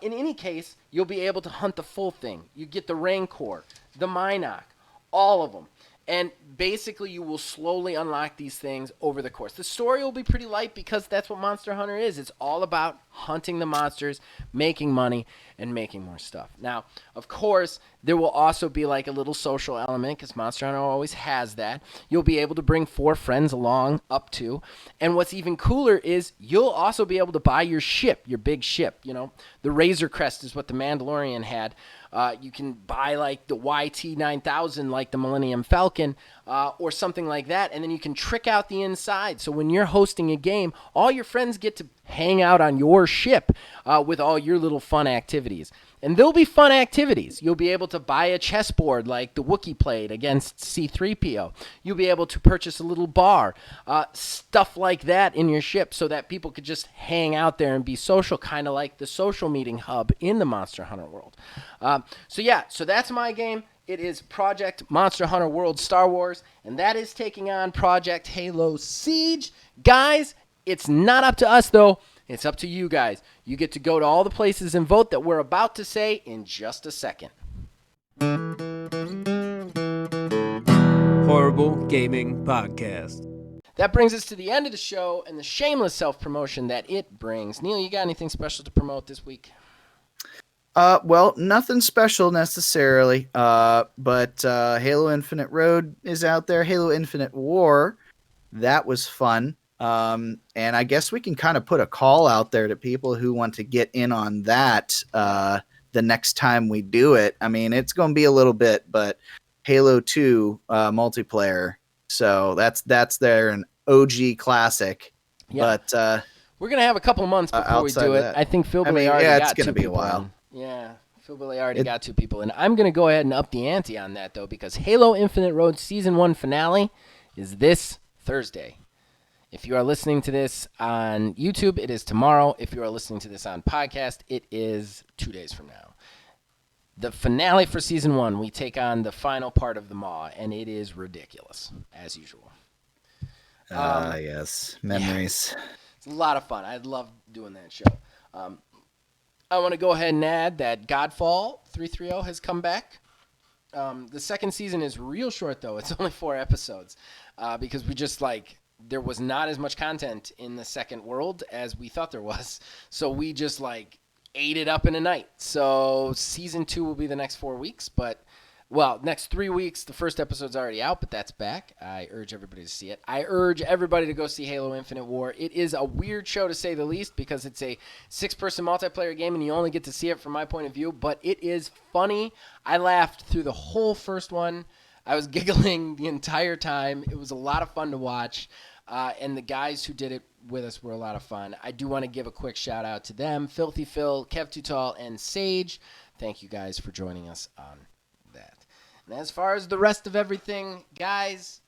In any case, you'll be able to hunt the full thing. You get the Rancor, the Minok, all of them. And basically, you will slowly unlock these things over the course. The story will be pretty light because that's what Monster Hunter is. It's all about hunting the monsters, making money, and making more stuff. Now, of course, there will also be like a little social element because Monster Hunter always has that. You'll be able to bring 4 friends along up to. And what's even cooler is you'll also be able to buy your ship, your big ship. You know, the Razor Crest is what the Mandalorian had. You can buy like the YT-9000 like the Millennium Falcon or something like that, and then you can trick out the inside. So when you're hosting a game, all your friends get to hang out on your ship with all your little fun activities. And there'll be fun activities. You'll be able to buy a chessboard like the Wookiee played against C-3PO. You'll be able to purchase a little bar, stuff like that in your ship so that people could just hang out there and be social, kind of like the social meeting hub in the Monster Hunter world. So that's my game. It is Project Monster Hunter World Star Wars, and that is taking on Project Halo Siege. Guys, it's not up to us, though. It's up to you guys. You get to go to all the places and vote that we're about to say in just a second. Horrible Gaming Podcast. That brings us to the end of the show and the shameless self-promotion that it brings. Neil, you got anything special to promote this week? Well, nothing special necessarily, but Halo Infinite Road is out there. Halo Infinite War, that was fun. And I guess we can kind of put a call out there to people who want to get in on that the next time we do it. I mean, it's going to be a little bit, but Halo 2 multiplayer. So that's their an OG classic. Yeah. But we're gonna have a couple months before we outside do of it. that, I think Phil I mean, Billy already yeah, it's got gonna two be a people while. in. Yeah, Phil Billy already got 2 people in. I'm gonna go ahead and up the ante on that though, because Halo Infinite Road Season 1 finale is this Thursday. If you are listening to this on YouTube, it is tomorrow. If you are listening to this on podcast, it is 2 days from now. The finale for Season 1, we take on the final part of the Maw, and it is ridiculous, as usual. Yes, memories. Yeah, it's a lot of fun. I love doing that show. I want to go ahead and add that Godfall 330 has come back. The second season is real short, though. It's only 4 episodes because we just there was not as much content in the second world as we thought there was. So we just ate it up in a night. So season 2 will be the next 4 weeks, next 3 weeks. The first episode's already out, but that's back. I urge everybody to see it. I urge everybody to go see Halo Infinite War. It is a weird show to say the least because it's a 6-person multiplayer game and you only get to see it from my point of view, but it is funny. I laughed through the whole first one. I was giggling the entire time. It was a lot of fun to watch. And the guys who did it with us were a lot of fun. I do want to give a quick shout out to them, Filthy Phil, Kev Tutal, and Sage. Thank you guys for joining us on that. And as far as the rest of everything, guys,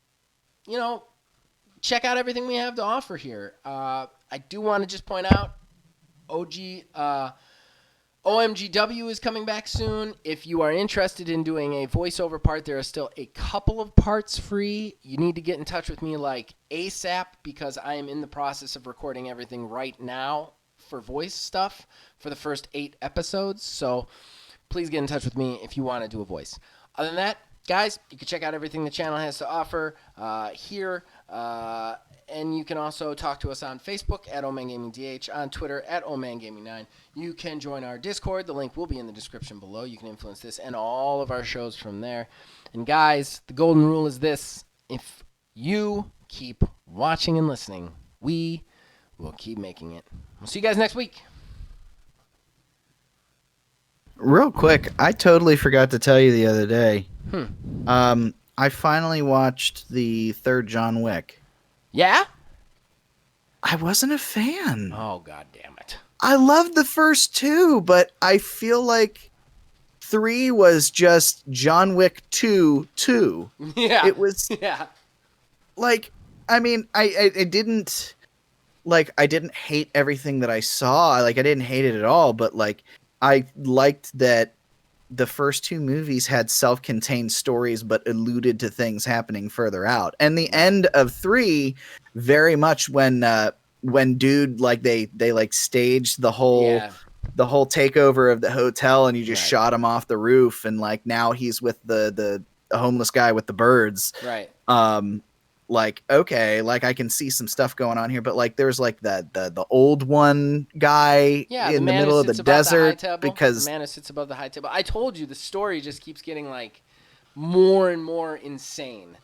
check out everything we have to offer here. I do want to just point out, OMGW is coming back soon. If you are interested in doing a voiceover part, there are still a couple of parts free. You need to get in touch with me ASAP because I am in the process of recording everything right now for voice stuff for the first 8 episodes. So please get in touch with me if you want to do a voice. Other than that, guys, you can check out everything the channel has to offer here. And you can also talk to us on Facebook at OmanGamingDH, on Twitter at OmanGaming9. You can join our Discord. The link will be in the description below. You can influence this and all of our shows from there. And guys, the golden rule is this. If you keep watching and listening, we will keep making it. We'll see you guys next week. Real quick, I totally forgot to tell you the other day. I finally watched the 3rd John Wick. Yeah? I wasn't a fan. Oh, God damn it. I loved the first 2, but I feel like 3 was just John Wick 2 2. Yeah. It was I mean, I didn't I didn't hate everything that I saw. I didn't hate it at all, but I liked that the first 2 movies had self-contained stories but alluded to things happening further out. And the end of 3 very much when dude they staged the whole takeover of the hotel and you just shot him off the roof and now he's with the homeless guy with the birds. Right. Okay, I can see some stuff going on here, but there's the old one guy in the middle of the desert because the man who sits above the high table. I told you the story just keeps getting more and more insane.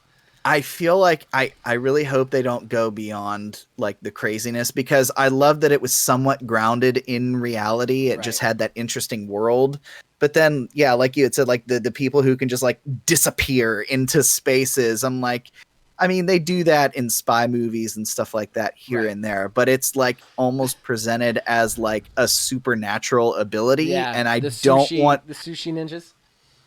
I feel I really hope they don't go beyond the craziness because I love that it was somewhat grounded in reality. It just had that interesting world. But then, yeah, like you had said, the people who can just disappear into spaces. I'm I mean, they do that in spy movies and stuff like that here and there, but it's almost presented as a supernatural ability. And I don't want the sushi ninjas.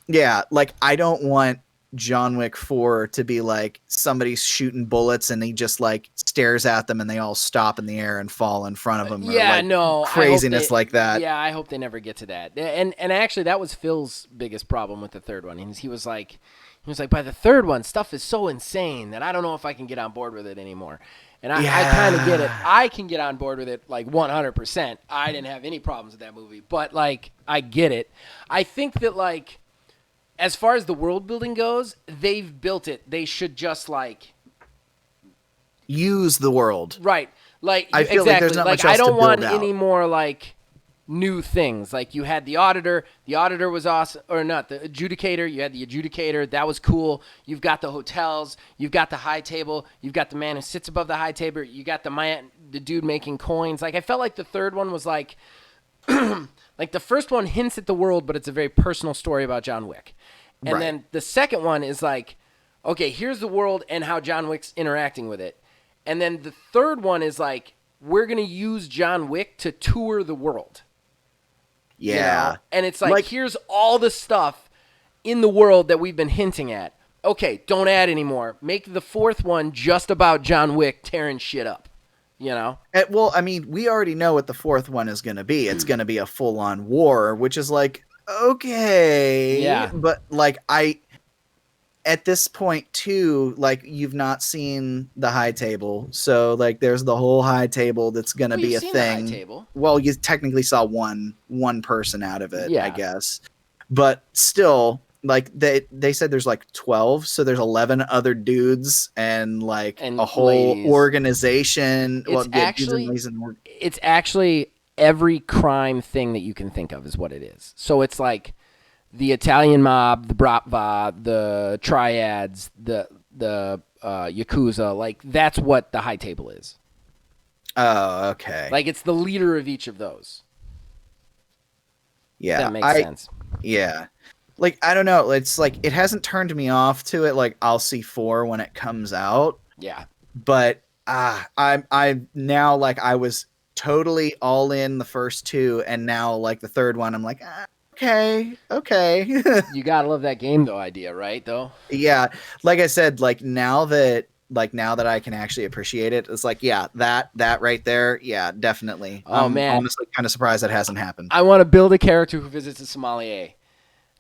Yeah. I don't want John Wick 4 to be somebody's shooting bullets and he just stares at them and they all stop in the air and fall in front of him. Yeah, no craziness like that. Yeah, I hope they never get to that. And actually, that was Phil's biggest problem with the 3rd one. He was like, by the 3rd one, stuff is so insane that I don't know if I can get on board with it anymore. And I kind of get it. I can get on board with it 100%. I didn't have any problems with that movie, but I get it. I think that as far as the world building goes, they've built it. They should just use the world. Right. I feel exactly. There's not much else I don't to build want out. any more new things. You had the auditor. The auditor was awesome, or not the adjudicator. You had the adjudicator. That was cool. You've got the hotels. You've got the high table. You've got the man who sits above the high table. You got the dude making coins. I felt like the 3rd one was like the first one hints at the world, but it's a very personal story about John Wick. And Right. then the second one is like, okay, here's the world and how John Wick's interacting with it. And then the third one is like, we're going to use John Wick to tour the world. Yeah. You know? And it's like, here's all the stuff in the world that we've been hinting at. Okay, don't add anymore. Make the fourth one just about John Wick tearing shit up. You know? Well, I mean, we already know what the fourth one is going to be. It's going to be a full-on war, which is like, okay. Yeah. But like, at this point too, like, you've not seen the high table, so like there's the whole high table that's gonna be a seen thing. The high table. Well, you technically saw one person out of it, Yeah. I guess, but still, like they said there's like 12, so there's 11 other dudes and like And a whole ladies. organization. It's actually every crime thing that you can think of is what it is. So it's like the Italian mob, the Bratva, the Triads, the Yakuza. Like, that's what the high table is. Oh, okay. Like, it's the leader of each of those. Yeah, That makes sense. Yeah. Like, I don't know. It's like, it hasn't turned me off to it. Like, I'll see 4 when it comes out. Yeah. But I'm now, like, I was totally all in the first 2, and now like the third one, I'm like, okay. You gotta love that game though idea, right? Though. Yeah. Like I said, like now that I can actually appreciate it, it's like, yeah, that right there. Yeah, definitely. Oh, I'm man. honestly kind of surprised that hasn't happened. I want to build a character who visits a sommelier.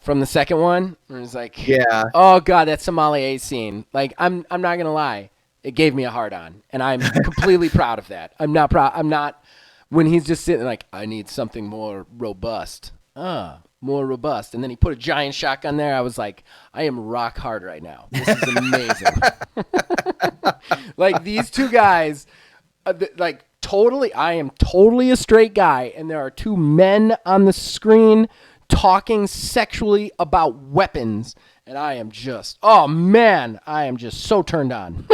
From the second one, where it's like, Yeah. oh god, that sommelier scene. Like, I'm not gonna lie, it gave me a hard on, and I'm completely proud of that. I'm not proud. I'm not when he's just sitting like, I need something more robust. More robust. And then he put a giant shotgun there. I was like, I am rock hard right now. This is amazing. Like, these two guys, like, totally, I am totally a straight guy, and there are two men on the screen talking sexually about weapons, and I am just, oh man, I am just so turned on.